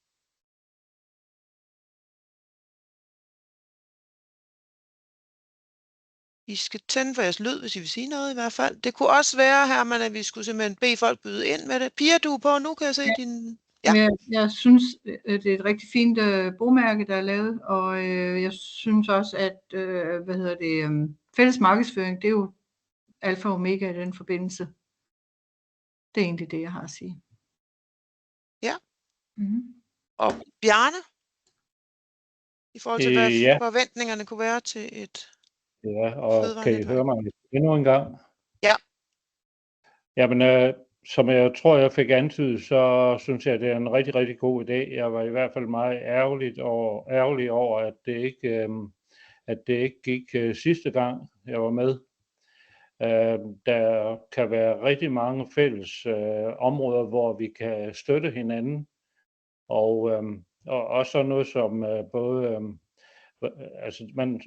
I skal tænde for jeres lyd, hvis I vil sige noget i hvert fald. Det kunne også være, Herman, at vi skulle simpelthen bede folk byde ind med det. Pia, du er på nu, kan jeg se din... Ja. Jeg synes, det er et rigtig fint bogmærke, der er lavet, og jeg synes også, at fælles markedsføring, det er jo alfa og omega i den forbindelse. Det er egentlig det, jeg har at sige. Ja. Mm-hmm. Og Bjarne? I forhold til, hvad forventningerne kunne være til et... Ja, og kan I høre mig endnu en gang? Ja. Jamen, som jeg tror, jeg fik antydet, så synes jeg, det er en rigtig, rigtig god idé. Jeg var i hvert fald meget ærgerlig over, at det ikke gik sidste gang, jeg var med. Der kan være rigtig mange fælles områder, hvor vi kan støtte hinanden. Og også noget som både... altså man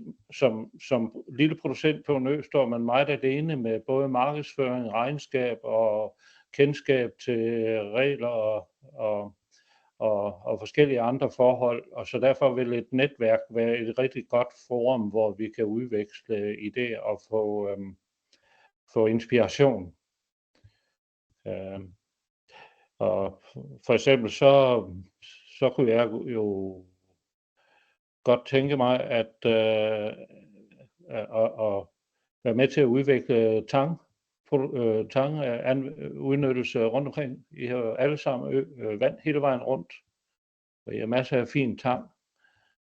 som lille producent på en ø står man meget alene med både markedsføring, regnskab og kendskab til regler og forskellige andre forhold, og så derfor vil et netværk være et rigtig godt forum, hvor vi kan udveksle idéer og få inspiration. Og for eksempel så kunne jeg jo godt tænke mig at være med til at udvikle udnyttelse rundt omkring. I har alle sammen vand hele vejen rundt, og I har masser af fin tang.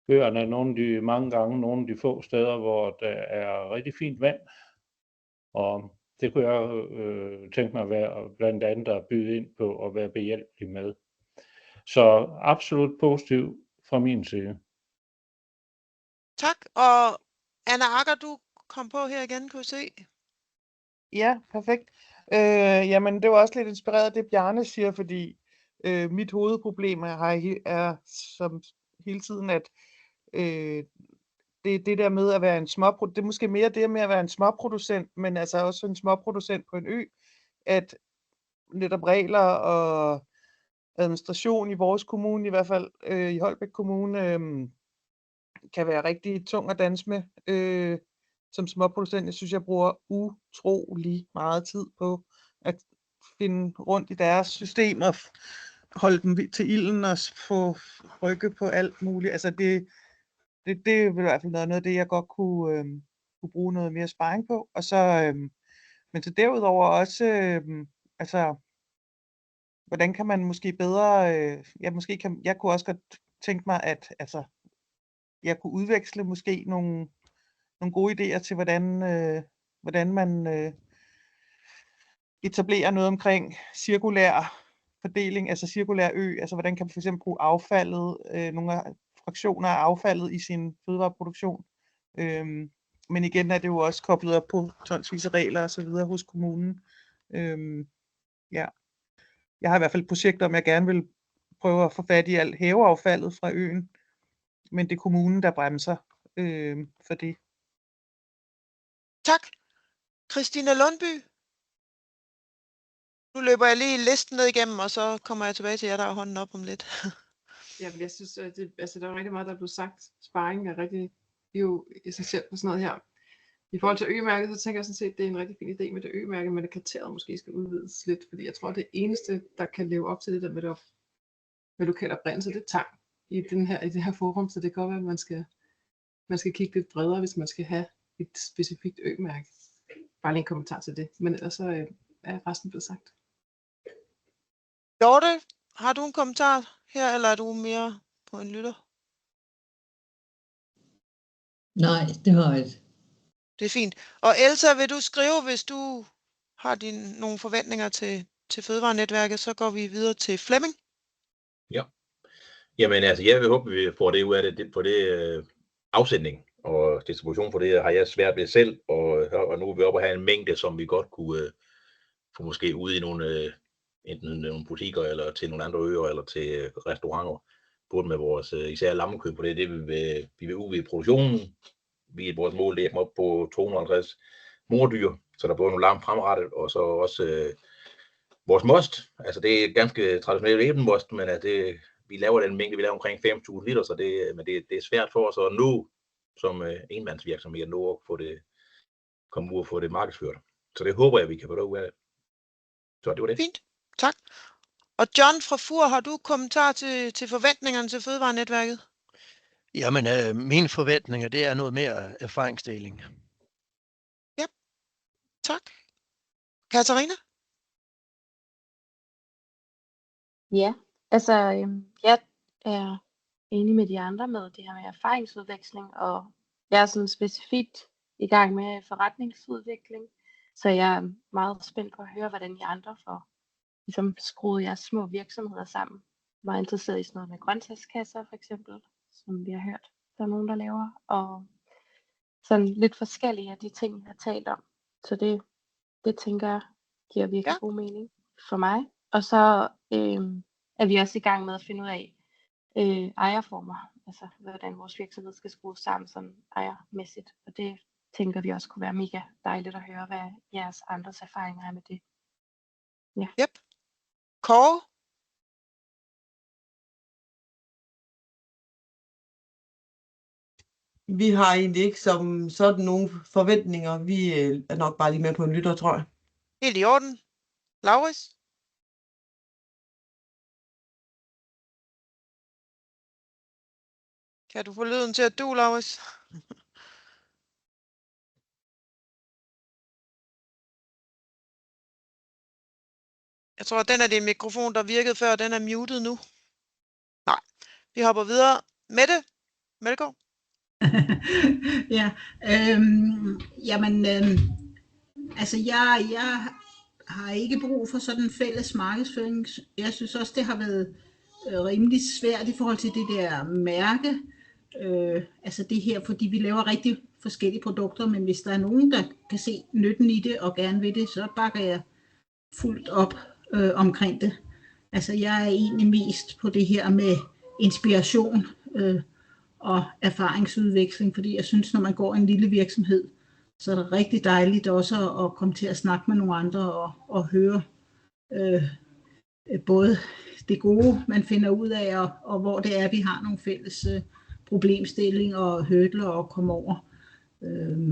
Øerne er nogle af de få steder, hvor der er rigtig fint vand, og det kunne jeg tænke mig at være blandt andet at byde ind på og være behjælpelig med. Så absolut positiv fra min side. Tak, og Anna Akker, du kom på her igen, kan du se? Ja, perfekt. Jamen, det var også lidt inspireret af det, Bjarne siger, fordi Mit hovedproblem er som hele tiden, at det der med at være en det er måske mere det med at være en småproducent, men altså også en småproducent på en ø, at netop regler og administration i vores kommune, i hvert fald i Holbæk Kommune, kan være rigtig tung at danse med som småproducent. Jeg synes, jeg bruger utrolig meget tid på at finde rundt i deres system og holde dem til ilden og få rykke på alt muligt. Altså det er i hvert fald noget af det, jeg godt kunne bruge noget mere sparring på. Og så, men så derudover også, altså, hvordan kan man måske bedre, jeg kunne også godt tænke mig, at altså, jeg kunne udveksle måske nogle gode idéer til, hvordan man etablerer noget omkring cirkulær fordeling, altså cirkulær ø, altså hvordan kan man for eksempel bruge affaldet, nogle fraktioner af affaldet i sin fødevareproduktion. Men igen er det jo også koblet op på tonsvis af regler og så videre hos kommunen. Ja. Jeg har i hvert fald et projekt om, jeg gerne vil prøve at få fat i alt haveaffaldet fra øen, men det er kommunen, der bremser for det. Tak. Christina Lundby. Nu løber jeg lige listen ned igennem, og så kommer jeg tilbage til jer, der har hånden op om lidt. Ja, jeg synes, at der er rigtig meget, der er blevet sagt. Sparring er rigtig jo essentielt på sådan noget her. I forhold til ø-mærket, så tænker jeg sådan set, at det er en rigtig fin idé med det ø-mærke, men det kriteriet måske skal udvides lidt, fordi jeg tror, at det eneste, der kan leve op til det der med lokal oprindelse, det er tang i det her forum, så det kan godt være, at man skal kigge lidt bredere, hvis man skal have et specifikt ø-mærke. Bare lige en kommentar til det, men ellers så er resten blevet sagt. Dorte, har du en kommentar her, eller er du mere på en lytter? Nej, det har jeg ikke. Det er fint. Og Elsa, vil du skrive, hvis du har nogle forventninger til fødevarenetværket, så går vi videre til Flemming. Ja. Jamen altså, jeg vil håbe, at vi får det ud af det på det afsætning og distribution for det har jeg svært ved selv, og nu er vi oppe og have en mængde, som vi godt kunne få måske ud i nogle enten nogle butikker, eller til nogle andre øer, eller til restauranter, både med vores især lammekød på det. Vi vil udvide produktionen. Vores mål er op på 250 mordyr, så der er både nogle lam fremrettet, og så også vores most. Altså det er ganske traditionelt æblemost, men vi laver den mængde, vi laver omkring 5.000 liter, så det er svært for os at nå som enmandsvirksomhed at nå at komme ud og få det markedsført. Så det håber jeg, vi kan få det ud af det. Så det var det. Fint, tak. Og John fra Fur, har du kommentar til forventningerne til fødevarenetværket? Jamen, mine forventninger, det er noget mere erfaringsdeling. Ja, tak. Katarina? Ja, altså jeg er enig med de andre med det her med erfaringsudveksling, og jeg er sådan specifikt i gang med forretningsudvikling, så jeg er meget spændt på at høre, hvordan I andre får ligesom skruet jeres små virksomheder sammen. Jeg var interesseret i sådan noget med grøntsagskasser for eksempel, som vi har hørt, der er nogen, der laver, og sådan lidt forskellige af de ting, jeg har talt om. Så det tænker jeg giver virkelig god mening for mig. Og så er vi også i gang med at finde ud af ejerformer, altså hvordan vores virksomhed skal skrues sammen sådan ejermæssigt. Og det tænker vi også kunne være mega dejligt at høre, hvad jeres andres erfaringer er med det. Ja. Yep. Kåre? Vi har egentlig ikke som sådan nogle forventninger. Vi er nok bare lige med på en lytter, tror jeg. Helt i orden. Laurits? Kan du få lyden til at du, Laurits? Jeg tror, at den af din mikrofon, der virkede før, den er muted nu. Nej, vi hopper videre. Mette Melgaard? Ja, altså jeg har ikke brug for sådan en fælles markedsføring. Jeg synes også, det har været rimelig svært i forhold til det der mærke. Altså det her, fordi vi laver rigtig forskellige produkter, men hvis der er nogen, der kan se nytten i det og gerne vil det, så bakker jeg fuldt op omkring det. Altså jeg er egentlig mest på det her med inspiration og erfaringsudveksling, fordi jeg synes, når man går i en lille virksomhed, så er det rigtig dejligt også at komme til at snakke med nogle andre og høre både det gode, man finder ud af, og hvor det er, vi har nogle fælles problemstillinger og hurdler at komme over.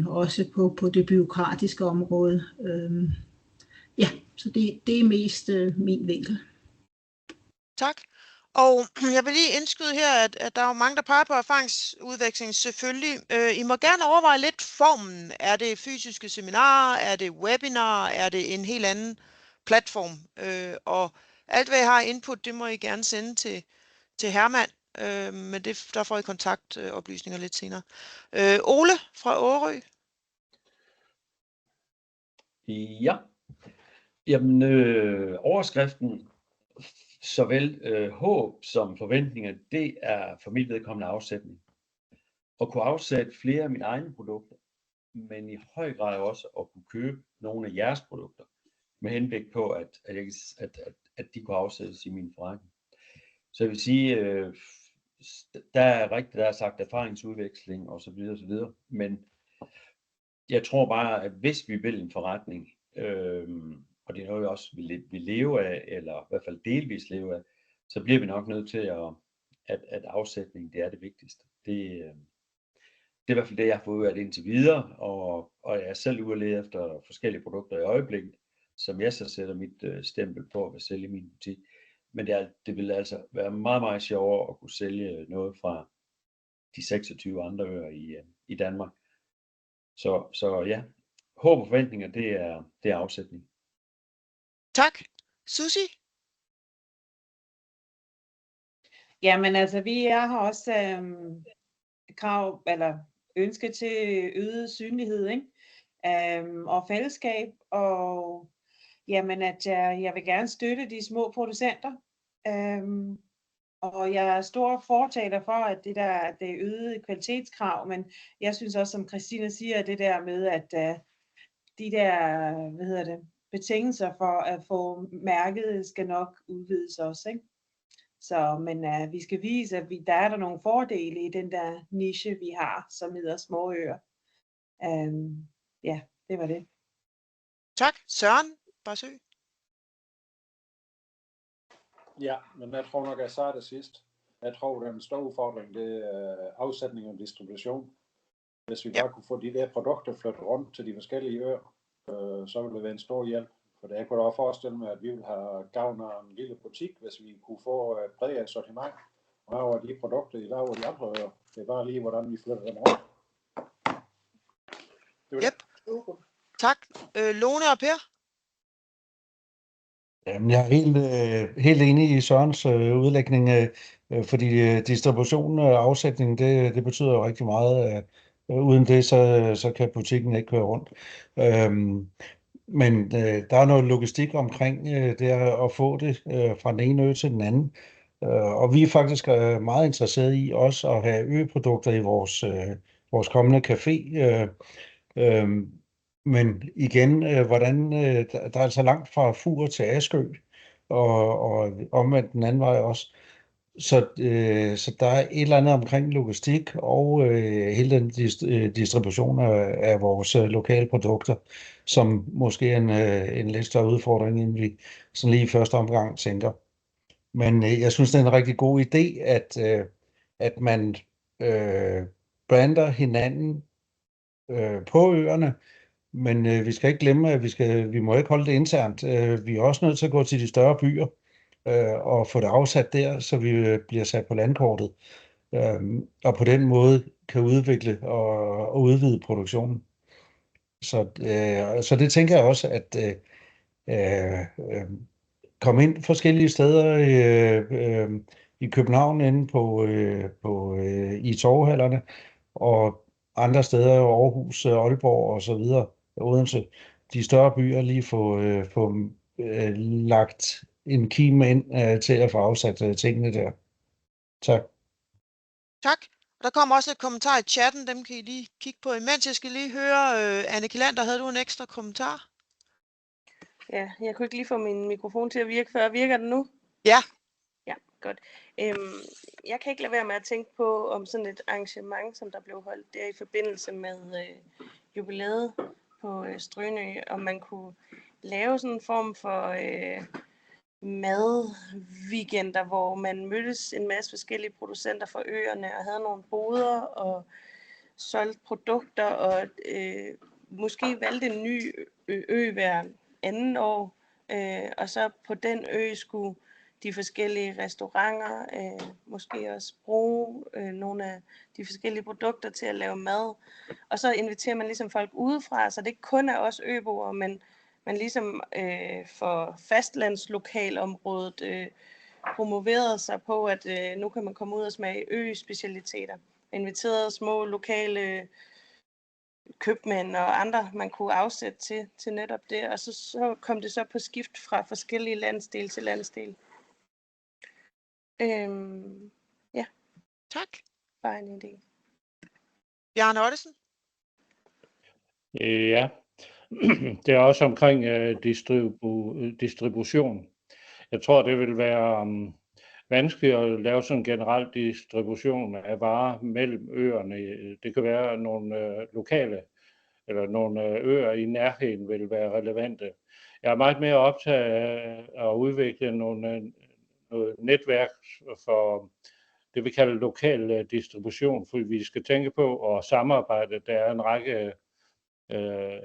Også på det bureaukratiske område. Ja, så det er mest min vinkel. Tak. Og jeg vil lige indskyde her, at der er jo mange, der peger på erfaringsudveksling selvfølgelig. I må gerne overveje lidt formen. Er det fysiske seminarer? Er det webinarer? Er det en helt anden platform? Og alt, hvad I har input, det må I gerne sende til Hermann. Men der får I kontaktoplysninger lidt senere. Ole fra Årø. Ja. Jamen, overskriften, såvel håb som forventninger, det er for mit vedkommende afsætning. At kunne afsætte flere af mine egne produkter, men i høj grad også at kunne købe nogle af jeres produkter, med henblik på, at de kunne afsættes i min forretning. Så jeg vil sige, der er rigtigt, der er sagt erfaringsudveksling osv., men jeg tror bare, at hvis vi vil en forretning, og det er noget, vi også vil leve af, eller i hvert fald delvis leve af, så bliver vi nok nødt til at afsætning, det er det vigtigste. Det er i hvert fald det, jeg har fået ud af det indtil videre, og jeg er selv ude at lede efter forskellige produkter i øjeblikket, som jeg så sætter mit stempel på at sælge i min butik. Men det vil altså være meget, meget sjovere at kunne sælge noget fra de 26 andre øer i Danmark. Så ja, håb og forventninger, det er afsætning. Tak. Susie? Jamen altså, vi har også krav eller ønske til øget synlighed, ikke? Og fællesskab, og jamen, at jeg vil gerne støtte de små producenter. Og jeg er stor fortaler for, at det er øget kvalitetskrav, men jeg synes også, som Christina siger, det der med, at de der, betingelser for at få mærket skal nok udvides også, ikke? Så, men vi skal vise, at der er nogle fordele i den der niche, vi har, som hedder småøer. Ja, det var det. Tak. Søren Barsø. Ja, men jeg tror nok, jeg sagde det sidst. Jeg tror, den store udfordring, det er afsætning og distribution. Hvis vi bare kunne få de der produkter flyttet rundt til de forskellige øer, så ville det være en stor hjælp. For jeg kunne da forestille mig, at vi ville have gavn af en lille butik, hvis vi kunne få et bredere sortiment. Og over de produkter, I laver de andre øer. Det er bare lige, hvordan vi flytter dem rundt. Yep. Tak. Lone og Per? Jamen, jeg er helt enig i Sørens udlægning, fordi distribution og afsætning, det betyder jo rigtig meget. Uden det, så kan butikken ikke køre rundt. Men der er noget logistik omkring det at få det fra den ene ø til den anden. Og vi er faktisk meget interesserede i også at have øprodukter i vores kommende café. Men igen, der er altså langt fra Fur til Askø, og omvendt den anden vej også. Så der er et eller andet omkring logistik og hele den distribution af vores lokale produkter, som måske er en lidt større udfordring, end vi sådan lige i første omgang tænker. Men jeg synes, det er en rigtig god idé, at man brander hinanden på øerne, men vi skal ikke glemme, at vi må ikke holde det internt. Vi er også nødt til at gå til de større byer og få det afsat der, så vi bliver sat på landkortet, og på den måde kan udvikle og udvide produktionen. Så det tænker jeg også, at komme ind forskellige steder i København, inde i torvehallerne, og andre steder, Aarhus, Aalborg og så videre, Odense, de større byer, lige få lagt en kim ind til at få afsat tingene der. Tak. Tak. Der kommer også et kommentar i chatten, dem kan I lige kigge på imens. Jeg skal lige høre, Anne Kilander, havde du en ekstra kommentar? Ja, jeg kunne ikke lige få min mikrofon til at virke før. Virker den nu? Ja. Ja, godt. Jeg kan ikke lade være med at tænke på, om sådan et arrangement, som der blev holdt der i forbindelse med jubilæet på Strynø, om man kunne lave sådan en form for madweekender, hvor man mødtes en masse forskellige producenter fra øerne og havde nogle boder og solgte produkter og måske valgte en ny ø hver anden år, og så på den ø skulle de forskellige restauranter måske også bruge nogle af de forskellige produkter til at lave mad. Og så inviterer man ligesom folk udefra, så det ikke kun er os øboere, men man ligesom for fastlandslokalområdet promoverede sig på, at nu kan man komme ud og smage ø-specialiteter. Inviterede små lokale købmænd og andre, man kunne afsætte til netop det, og så kom det så på skift fra forskellige landsdel til landsdel. Ja. Tak. Bare en idé. Bjarne Ottesen? Ja, det er også omkring distribution. Jeg tror, det vil være vanskeligt at lave sådan en generel distribution af varer mellem øerne. Det kan være nogle lokale eller nogle øer i nærheden vil være relevante. Jeg er meget mere optaget af at udvikle noget netværk for det, vi kalder lokal distribution, for vi skal tænke på at samarbejde. Der er en række,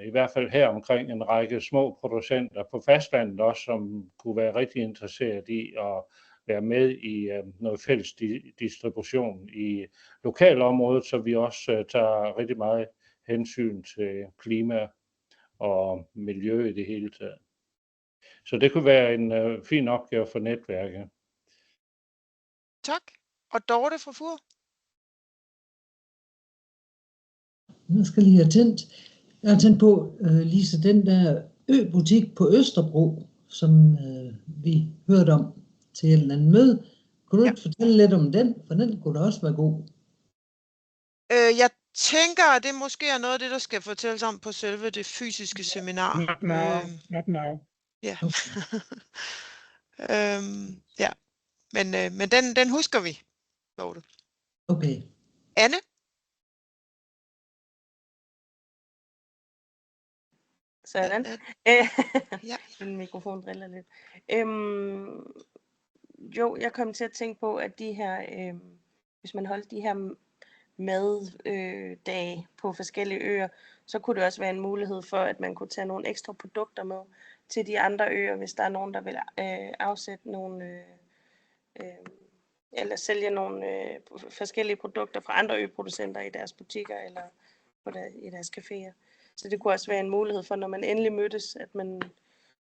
i hvert fald her omkring, en række små producenter på fastlandet også, som kunne være rigtig interesseret i at være med i noget fælles distribution i lokalområdet, så vi også tager rigtig meget hensyn til klima og miljø i det hele taget. Så det kunne være en fin opgave for netværket. Tak. Og Dorte fra Fur? Nu skal lige have tændt. Jeg har tændt på, Lise, den der øbutik på Østerbro, som vi hørte om til et eller andet møde. Kunne du ikke fortælle lidt om den? For den kunne da også være god. Jeg tænker, at det måske er noget af det, der skal fortælles om på selve det fysiske seminar. Not now. Ja. Ja. Men den husker vi, Dorte. Okay. Anne? Sådan. Ja. Min mikrofon driller lidt. Jo, jeg kom til at tænke på, at de her, hvis man holdt de her maddage på forskellige øer, så kunne det også være en mulighed for, at man kunne tage nogle ekstra produkter med til de andre øer, hvis der er nogen, der vil afsætte nogle, eller sælge nogle forskellige produkter fra andre øproducenter i deres butikker eller i deres caféer. Så det kunne også være en mulighed for, når man endelig mødtes, at man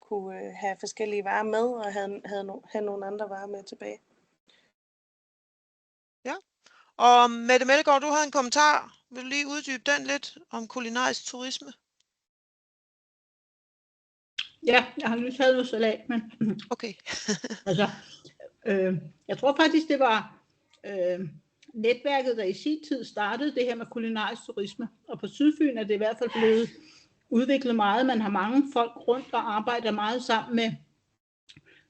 kunne have forskellige varer med og have nogle andre varer med tilbage. Ja. Og Mette Melgaard, du havde en kommentar. Vil du lige uddybe den lidt om kulinarisk turisme? Ja, jeg har lige taget noget salat, men okay. Altså, jeg tror faktisk, det var netværket, der i sin tid startede det her med kulinarisk turisme. Og på Sydfyn er det i hvert fald blevet udviklet meget. Man har mange folk rundt og arbejder meget sammen med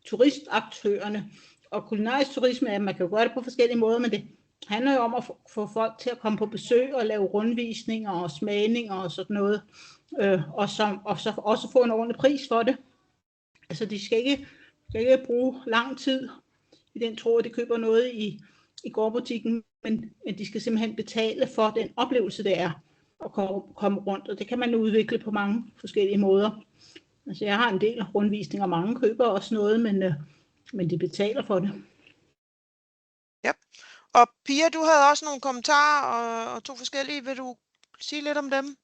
turistaktørerne. Og kulinarisk turisme, man kan jo gøre det på forskellige måder, men det handler jo om at få folk til at komme på besøg og lave rundvisninger og smagninger og sådan noget. Og så også få en ordentlig pris for det. Altså de skal ikke bruge lang tid i den tro, at de køber noget i gårdbutikken, men de skal simpelthen betale for den oplevelse, det er at komme rundt, og det kan man udvikle på mange forskellige måder. Altså jeg har en del rundvisninger, mange køber også noget, men de betaler for det. Ja, og Pia, du havde også nogle kommentarer og 2 forskellige. Vil du sige lidt om dem?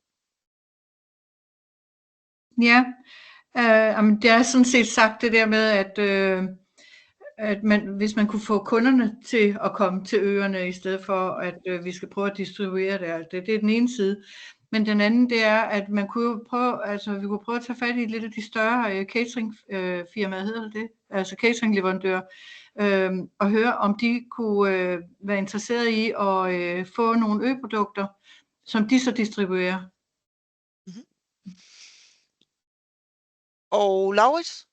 Ja, det er sådan set sagt det der med, at hvis man kunne få kunderne til at komme til øerne, i stedet for at vi skal prøve at distribuere det. Det er den ene side. Men den anden, det er, at man kunne jo vi kunne prøve at tage fat i lidt af de større cateringfirmaer, hedder det? Altså cateringleverandører, og høre, om de kunne være interesseret i at få nogle øprodukter, som de så distribuerer. Mm-hmm. Og Laurits?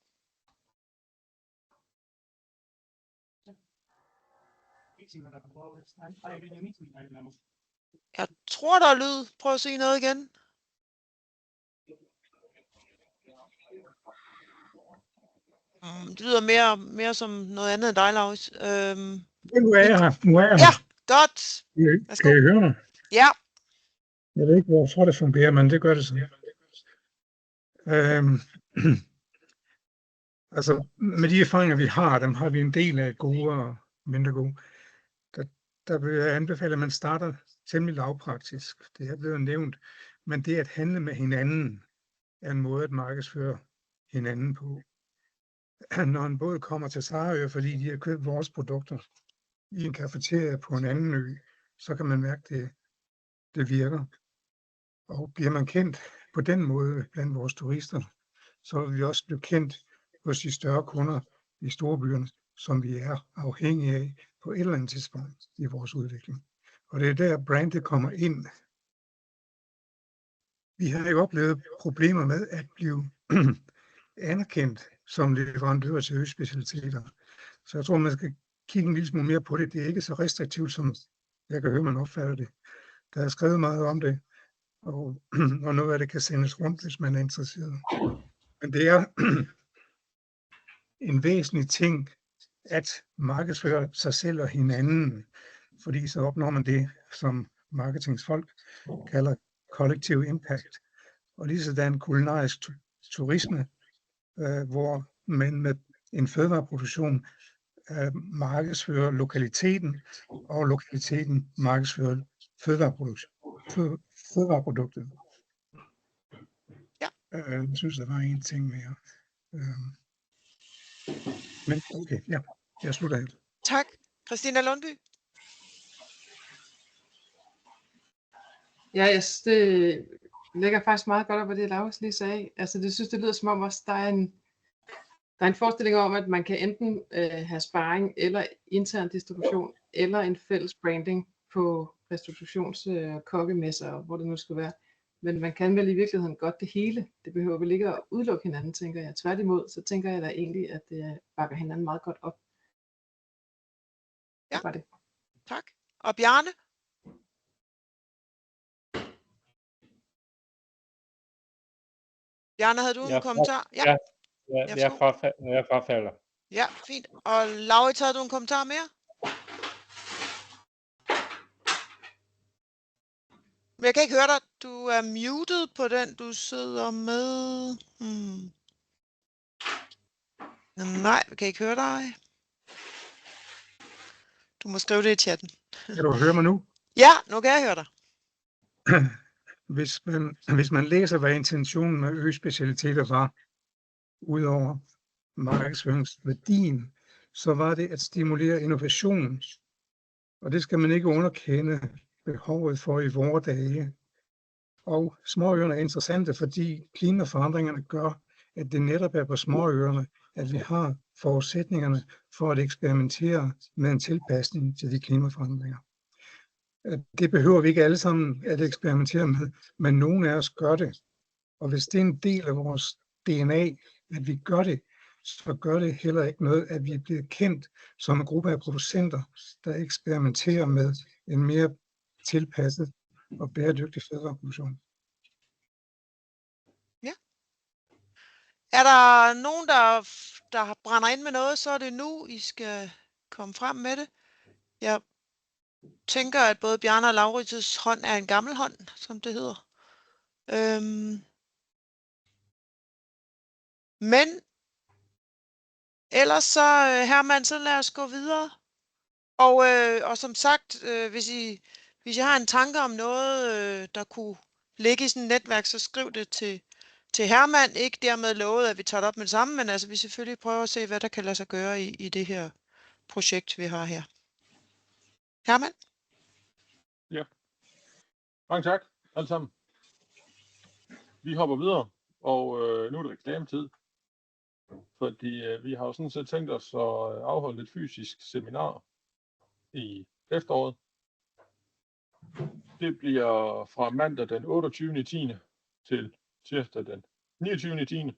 Jeg tror, der er lyd. Prøv at sige noget igen. Det lyder mere som noget andet end dig, Laurits. Nu er jeg her. Ja, godt. Kan I høre mig? Ja. Jeg ved ikke, hvorfor det fungerer, men det gør det så. Altså, med de erfaringer, vi har, dem har vi en del af gode og mindre gode. Der vil jeg anbefale, at man starter temmelig lavpraktisk. Det er blevet nævnt. Men det at handle med hinanden er en måde at markedsføre hinanden på. Når en båd kommer til Sarø, fordi de har købt vores produkter i en cafeteria på en anden ø, så kan man mærke, at det virker. Og bliver man kendt på den måde blandt vores turister, så vil vi også blive kendt hos de større kunder i storbyerne, som vi er afhængige af på et eller andet tidspunkt i vores udvikling. Og det er der, brandet kommer ind. Vi har jo oplevet problemer med at blive anerkendt som leverandør til øspecialiteter. Så jeg tror, man skal kigge en lille smule mere på det. Det er ikke så restriktivt, som jeg kan høre, man opfatter det. Der er skrevet meget om det, og noget af det kan sendes rundt, hvis man er interesseret. Men det er en væsentlig ting at markedsføre sig selv og hinanden, fordi så opnår man det, som marketingsfolk kalder kollektiv impact. Og lige sådan kulinarisk turisme, hvor man med en fødevareproduktion markedsfører lokaliteten, og lokaliteten markedsfører fødevareproduktet. Ja. Jeg synes, der var en ting mere. Men okay, ja, jeg slutter helt. Tak. Christina Lundby. Ja, jeg synes, det ligger faktisk meget godt op, hvad det Laurits lige sagde. Altså, det synes, det lyder som om også, der er en forestilling om, at man kan enten have sparring eller intern distribution, eller en fælles branding på restaurationskokkemesser, hvor det nu skal være. Men man kan vel i virkeligheden godt det hele. Det behøver vel ikke at udelukke hinanden, tænker jeg. Tværtimod, så tænker jeg da egentlig, at det bakker hinanden meget godt op. Ja, det. Tak. Og Bjarne? Bjarne, havde du en kommentar? Ja, jeg frafalder. Ja, fint. Og Laurits, havde du en kommentar mere? Men jeg kan ikke høre dig. Du er muted på den, du sidder med. Nej, jeg kan ikke høre dig. Du må skrive det i chatten. Kan du høre mig nu? Ja, nu kan jeg høre dig. Hvis man læser, hvad intentionen med øspecialiteter var, udover markedsføringsværdien, så var det at stimulere innovation. Og det skal man ikke underkende behovet for i vore dage. Og småøerne er interessante, fordi klimaforandringerne gør, at det netop er på småøerne, at vi har forudsætningerne for at eksperimentere med en tilpasning til de klimaforandringer. Det behøver vi ikke alle sammen at eksperimentere med, men nogle af os gør det. Og hvis det er en del af vores DNA, at vi gør det, så gør det heller ikke noget, at vi bliver kendt som en gruppe af producenter, der eksperimenterer med en mere tilpasset og bæredygtig fødevareproduktion. Ja. Er der nogen, der brænder ind med noget, så er det nu, I skal komme frem med det. Jeg tænker, at både Bjarne og Laurits' hånd er en gammel hånd, som det hedder. Men ellers så, Herman, så lad os gå videre. Og som sagt, hvis I har en tanke om noget, der kunne ligge i sådan et netværk, så skriv det til Herman. Ikke dermed lovet, at vi tager det op med det samme, men altså vi selvfølgelig prøver at se, hvad der kan lade sig gøre i det her projekt, vi har her. Herman? Ja. Mange tak, alle sammen. Vi hopper videre, og nu er det reklametid. Fordi vi har jo sådan set tænkt os at afholde et fysisk seminar i efteråret. Det bliver fra mandag den 28.10. til tirsdag den 29.10.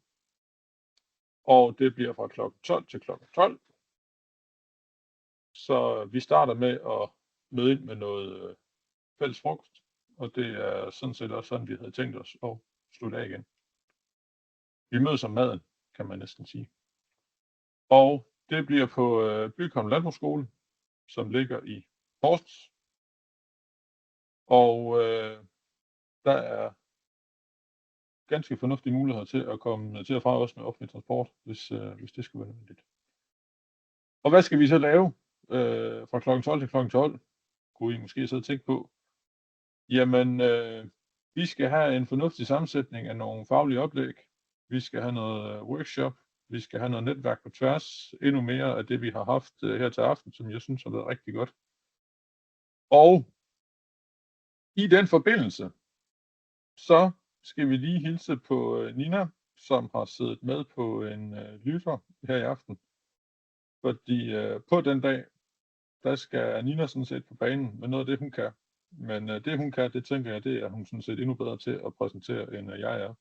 Og det bliver fra kl. 12 til kl. 12. Så vi starter med at møde ind med noget fælles frokost, og det er sådan set også sådan, vi havde tænkt os at slutte af igen. Vi mødes om maden, kan man næsten sige. Og det bliver på Bygholm Landbrugsskole, som ligger i Horsens. Og der er ganske fornuftige muligheder til at komme til og fra os med offentlig transport, hvis det skulle være nødvendigt. Og hvad skal vi så lave fra kl. 12 til kl. 12? Kunne I måske sidde og tænke på? Jamen, vi skal have en fornuftig sammensætning af nogle faglige oplæg. Vi skal have noget workshop. Vi skal have noget netværk på tværs. Endnu mere af det, vi har haft her til aften, som jeg synes har været rigtig godt. Og i den forbindelse, så skal vi lige hilse på Nina, som har siddet med på en lytter her i aften. Fordi på den dag, der skal Nina sådan set på banen med noget af det, hun kan. Men det, hun kan, det tænker jeg, det er hun sådan set endnu bedre til at præsentere, end jeg er.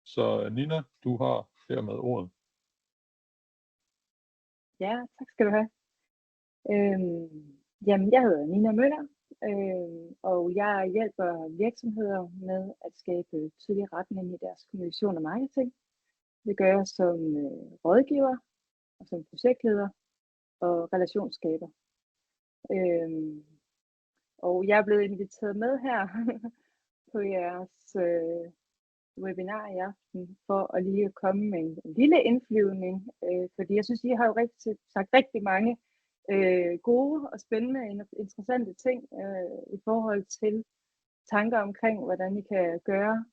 Så Nina, du har hermed ordet. Ja, tak skal du have. Jamen, jeg hedder Nina Møller, og jeg hjælper virksomheder med at skabe tydelig retning i deres kommunikation og marketing. Det gør jeg som rådgiver, og som projektleder og relationsskaber. Og jeg er blevet inviteret med her på jeres webinar i aften for at lige komme med en lille indflyvning, fordi jeg synes, I har jo sagt rigtig mange gode og spændende, interessante ting i forhold til tanker omkring, hvordan I kan gøre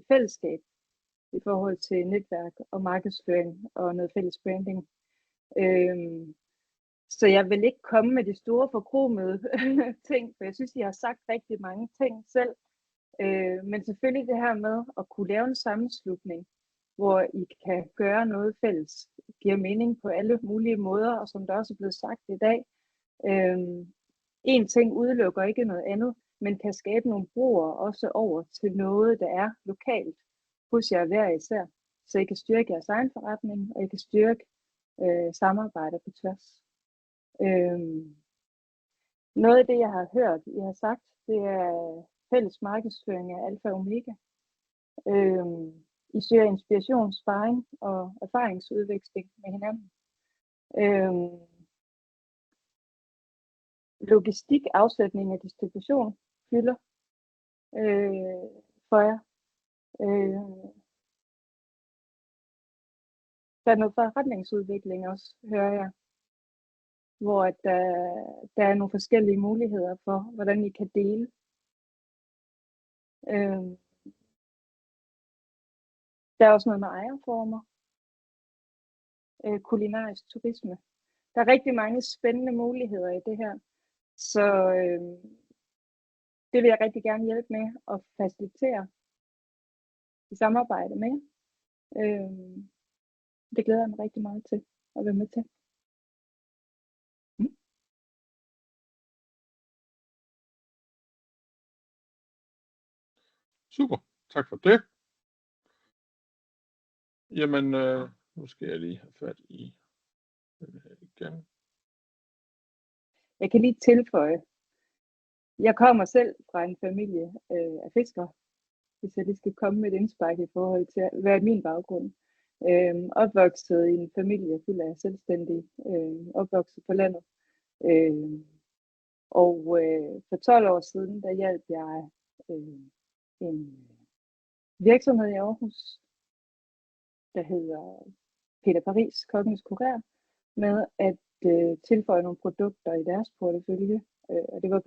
fællesskab i forhold til netværk og markedsføring og noget fælles branding. Så jeg vil ikke komme med de store forkromede ting, for jeg synes, I har sagt rigtig mange ting selv. Men selvfølgelig det her med at kunne lave en sammenslutning, hvor I kan gøre noget fælles, giver mening på alle mulige måder, og som der også er blevet sagt i dag, en ting udelukker ikke noget andet, men kan skabe nogle broer også over til noget, der er lokalt hos jer hver især, så I kan styrke jeres egen forretning, og I kan styrke samarbejder på tværs. Noget af det, jeg har hørt, I har sagt, det er fælles markedsføring af alfa og omega. I søger inspiration, sparring og erfaringsudveksling med hinanden. Logistik, afsætning og distribution fylder for jer. Der er noget forretningsudvikling også, hører jeg, hvor der er nogle forskellige muligheder for, hvordan I kan dele. Der er også noget med ejerformer, kulinarisk turisme. Der er rigtig mange spændende muligheder i det her, så det vil jeg rigtig gerne hjælpe med at facilitere i samarbejde med. Det glæder jeg mig rigtig meget til at være med til. Super, tak for det. Jamen, nu skal jeg lige have fat i igen. Jeg kan lige tilføje. Jeg kommer selv fra en familie af fiskere, hvis jeg lige skal komme med et indspark i forhold til, hvad er min baggrund. Opvokset i en familie fuld af selvstændige, opvokset på landet. Og for 12 år siden, der hjalp jeg en virksomhed i Aarhus, der hedder Peter Paris, Kongens Kurér, med at tilføje nogle produkter i deres portefølje. Og det var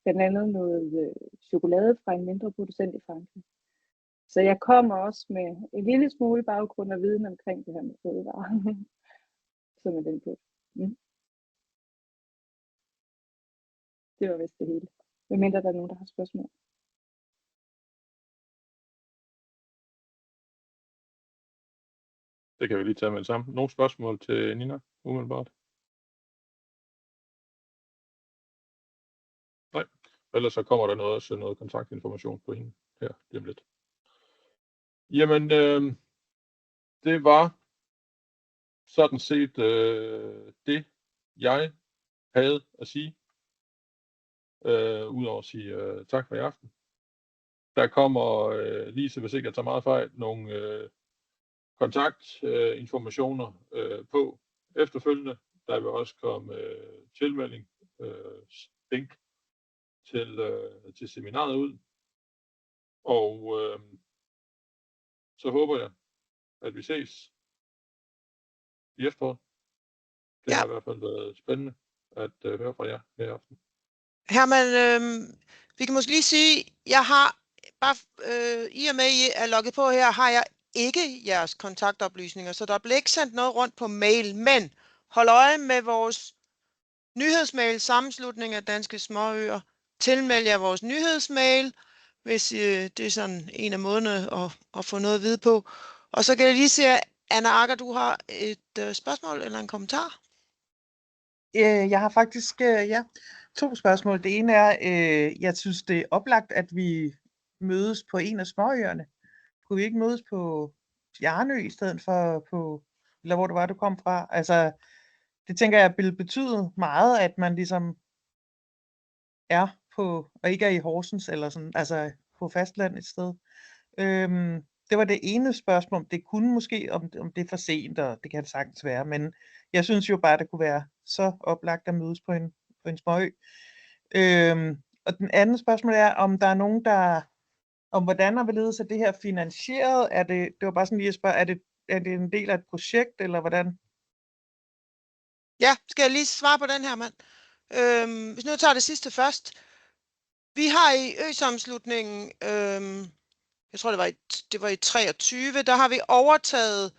blandt andet noget chokolade fra en mindre producent i Frankrig. Så jeg kommer også med en lille smule baggrund og viden omkring det her med fødevarer. Som er den på. Det var vist det hele. Medmindre der er nogen, der har spørgsmål. Det kan vi lige tage med det samme. Nogle spørgsmål til Nina, umiddelbart? Nej, ellers så kommer der også noget kontaktinformation på hende her lige om lidt. Jamen, det var sådan set det, jeg havde at sige. Udover at sige tak for i aften. Der kommer, Lise, hvis ikke jeg tager meget fejl, nogle kontaktinformationer på efterfølgende. Der vil også komme tilmelding, link til seminaret ud. Og så håber jeg, at vi ses i efteråret. Det har i hvert fald været spændende at høre fra jer her i aften. Herman, vi kan måske lige sige, jeg har bare i og med I er logget på her, har jeg ikke jeres kontaktoplysninger, så der bliver ikke sendt noget rundt på mail, men hold øje med vores nyhedsmail, Sammenslutning af Danske Småøer. Tilmeld jer vores nyhedsmail, hvis det er sådan en af måderne at få noget at vide på. Og så kan jeg lige se, at Anna Akker, du har et spørgsmål eller en kommentar? Jeg har faktisk 2 spørgsmål. Det ene er, jeg synes det er oplagt, at vi mødes på en af småøerne. Kunne vi ikke mødes på Jarnø i stedet for på, eller hvor det var, du kom fra? Altså, det tænker jeg vil betyde meget, at man ligesom er på, og ikke er i Horsens eller sådan, altså på fastland et sted. Det var det ene spørgsmål. Det kunne måske, om det er for sent, og det kan det sagtens være, men jeg synes jo bare, det kunne være så oplagt at mødes på en småø. Og den anden spørgsmål er, om der er nogen, om hvordan og hvorledes er det her finansieret? Det var bare sådan lige at spørge, er det en del af et projekt, eller hvordan? Ja, skal jeg lige svare på den her, mand? Hvis nu jeg tager det sidste først. Vi har i Ø-sammenslutningen, jeg tror det var i 23, der har vi overtaget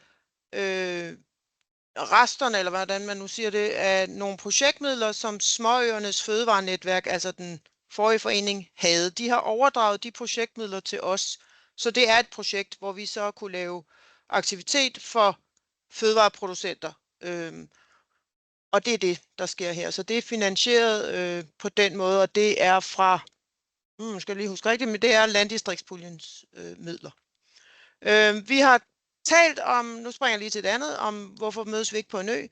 resterne, eller hvordan man nu siger det, af nogle projektmidler, som Småøernes Fødevarenetværk, altså den forrige forening, havde. De har overdraget de projektmidler til os, så det er et projekt, hvor vi så kunne lave aktivitet for fødevareproducenter. Og det er det, der sker her. Så det er finansieret på den måde, og det er fra, skal jeg lige huske rigtigt, men det er landdistriktspuljens midler. Vi har talt om, nu springer jeg lige til et andet, om hvorfor mødes vi ikke på en ø.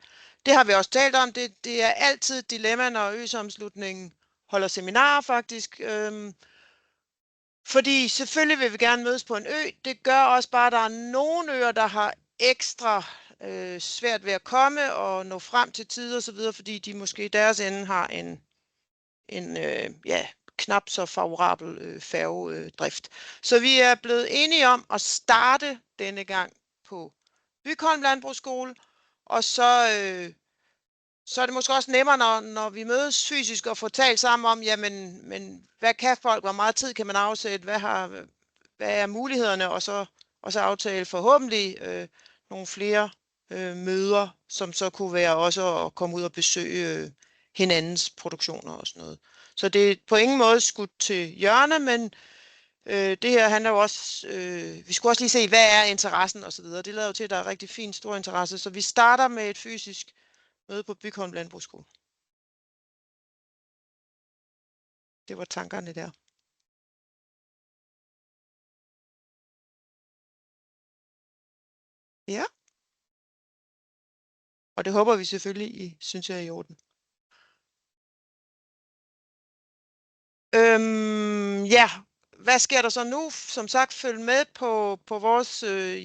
Det har vi også talt om. Det er altid et dilemma, når Ø-sammenslutningen holder seminarer faktisk. Fordi selvfølgelig vil vi gerne mødes på en ø. Det gør også bare, at der er nogle øer, der har ekstra svært ved at komme og nå frem til tid og så videre, fordi de måske i deres ende har en knap så favorabel færgedrift. Så vi er blevet enige om at starte denne gang på Bygholm Landbrugsskole, og så er det måske også nemmere, når vi mødes fysisk og får talt sammen om, jamen, men hvad kan folk, hvor meget tid kan man afsætte, hvad er mulighederne, og så aftale forhåbentlig nogle flere møder, som så kunne være også at komme ud og besøge hinandens produktioner og sådan noget. Så det er på ingen måde skudt til hjørne, men det her handler jo også, vi skulle også lige se, hvad er interessen og så videre. Det lader jo til, at der er rigtig fin stor interesse, så vi starter med et fysisk møde på Bygholm Landbrugsskole. Det var tankerne der. Ja. Og det håber vi selvfølgelig, I synes er i orden. Ja, hvad sker der så nu? Som sagt, følg med på vores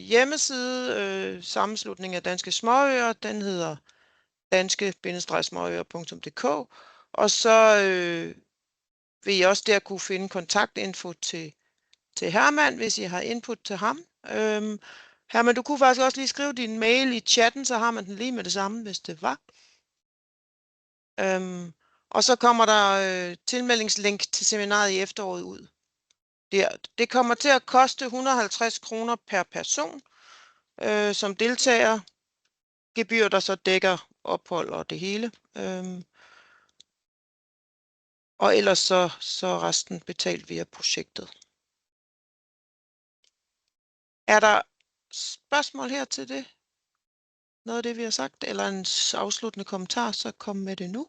hjemmeside, Sammenslutning af Danske Småøer. Den hedder danske-småøer.dk. Og så vil I også der kunne finde kontaktinfo til Herman, hvis I har input til ham. Herman, du kunne faktisk også lige skrive din mail i chatten, så har man den lige med det samme, hvis det var. Og så kommer der tilmeldingslink til seminaret i efteråret ud. Det kommer til at koste 150 kroner per person som deltager. Gebyr, der så dækker ophold og det hele. Og ellers så resten betalt via projektet. Er der spørgsmål her til det? Noget af det, vi har sagt? Eller en afsluttende kommentar, så kom med det nu.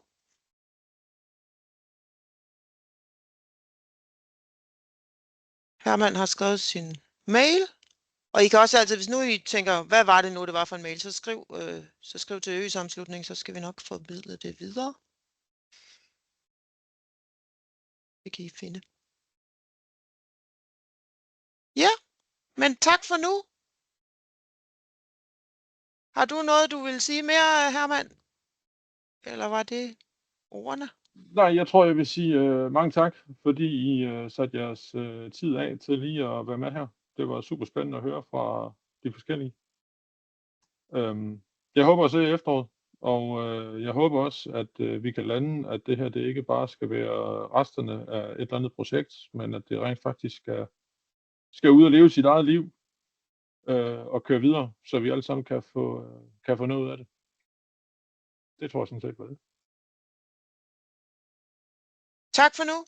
Herman har skrevet sin mail. Og I kan også altid, hvis nu I tænker, hvad var det nu, det var for en mail, så skriv til Ø-sammenslutningen, så skal vi nok formidle det videre. Det kan I finde. Ja, men tak for nu. Har du noget, du vil sige mere, Herman? Eller var det ordene? Nej, jeg tror, jeg vil sige mange tak, fordi I satte jeres tid af til lige at være med her. Det var super spændende at høre fra de forskellige. Jeg håber at se i efteråret, og jeg håber også, at vi kan lande, at det her det ikke bare skal være resterne af et eller andet projekt, men at det rent faktisk skal ud og leve sit eget liv og køre videre, så vi alle sammen kan få noget ud af det. Det tror jeg sådan set var det. Tak for nu.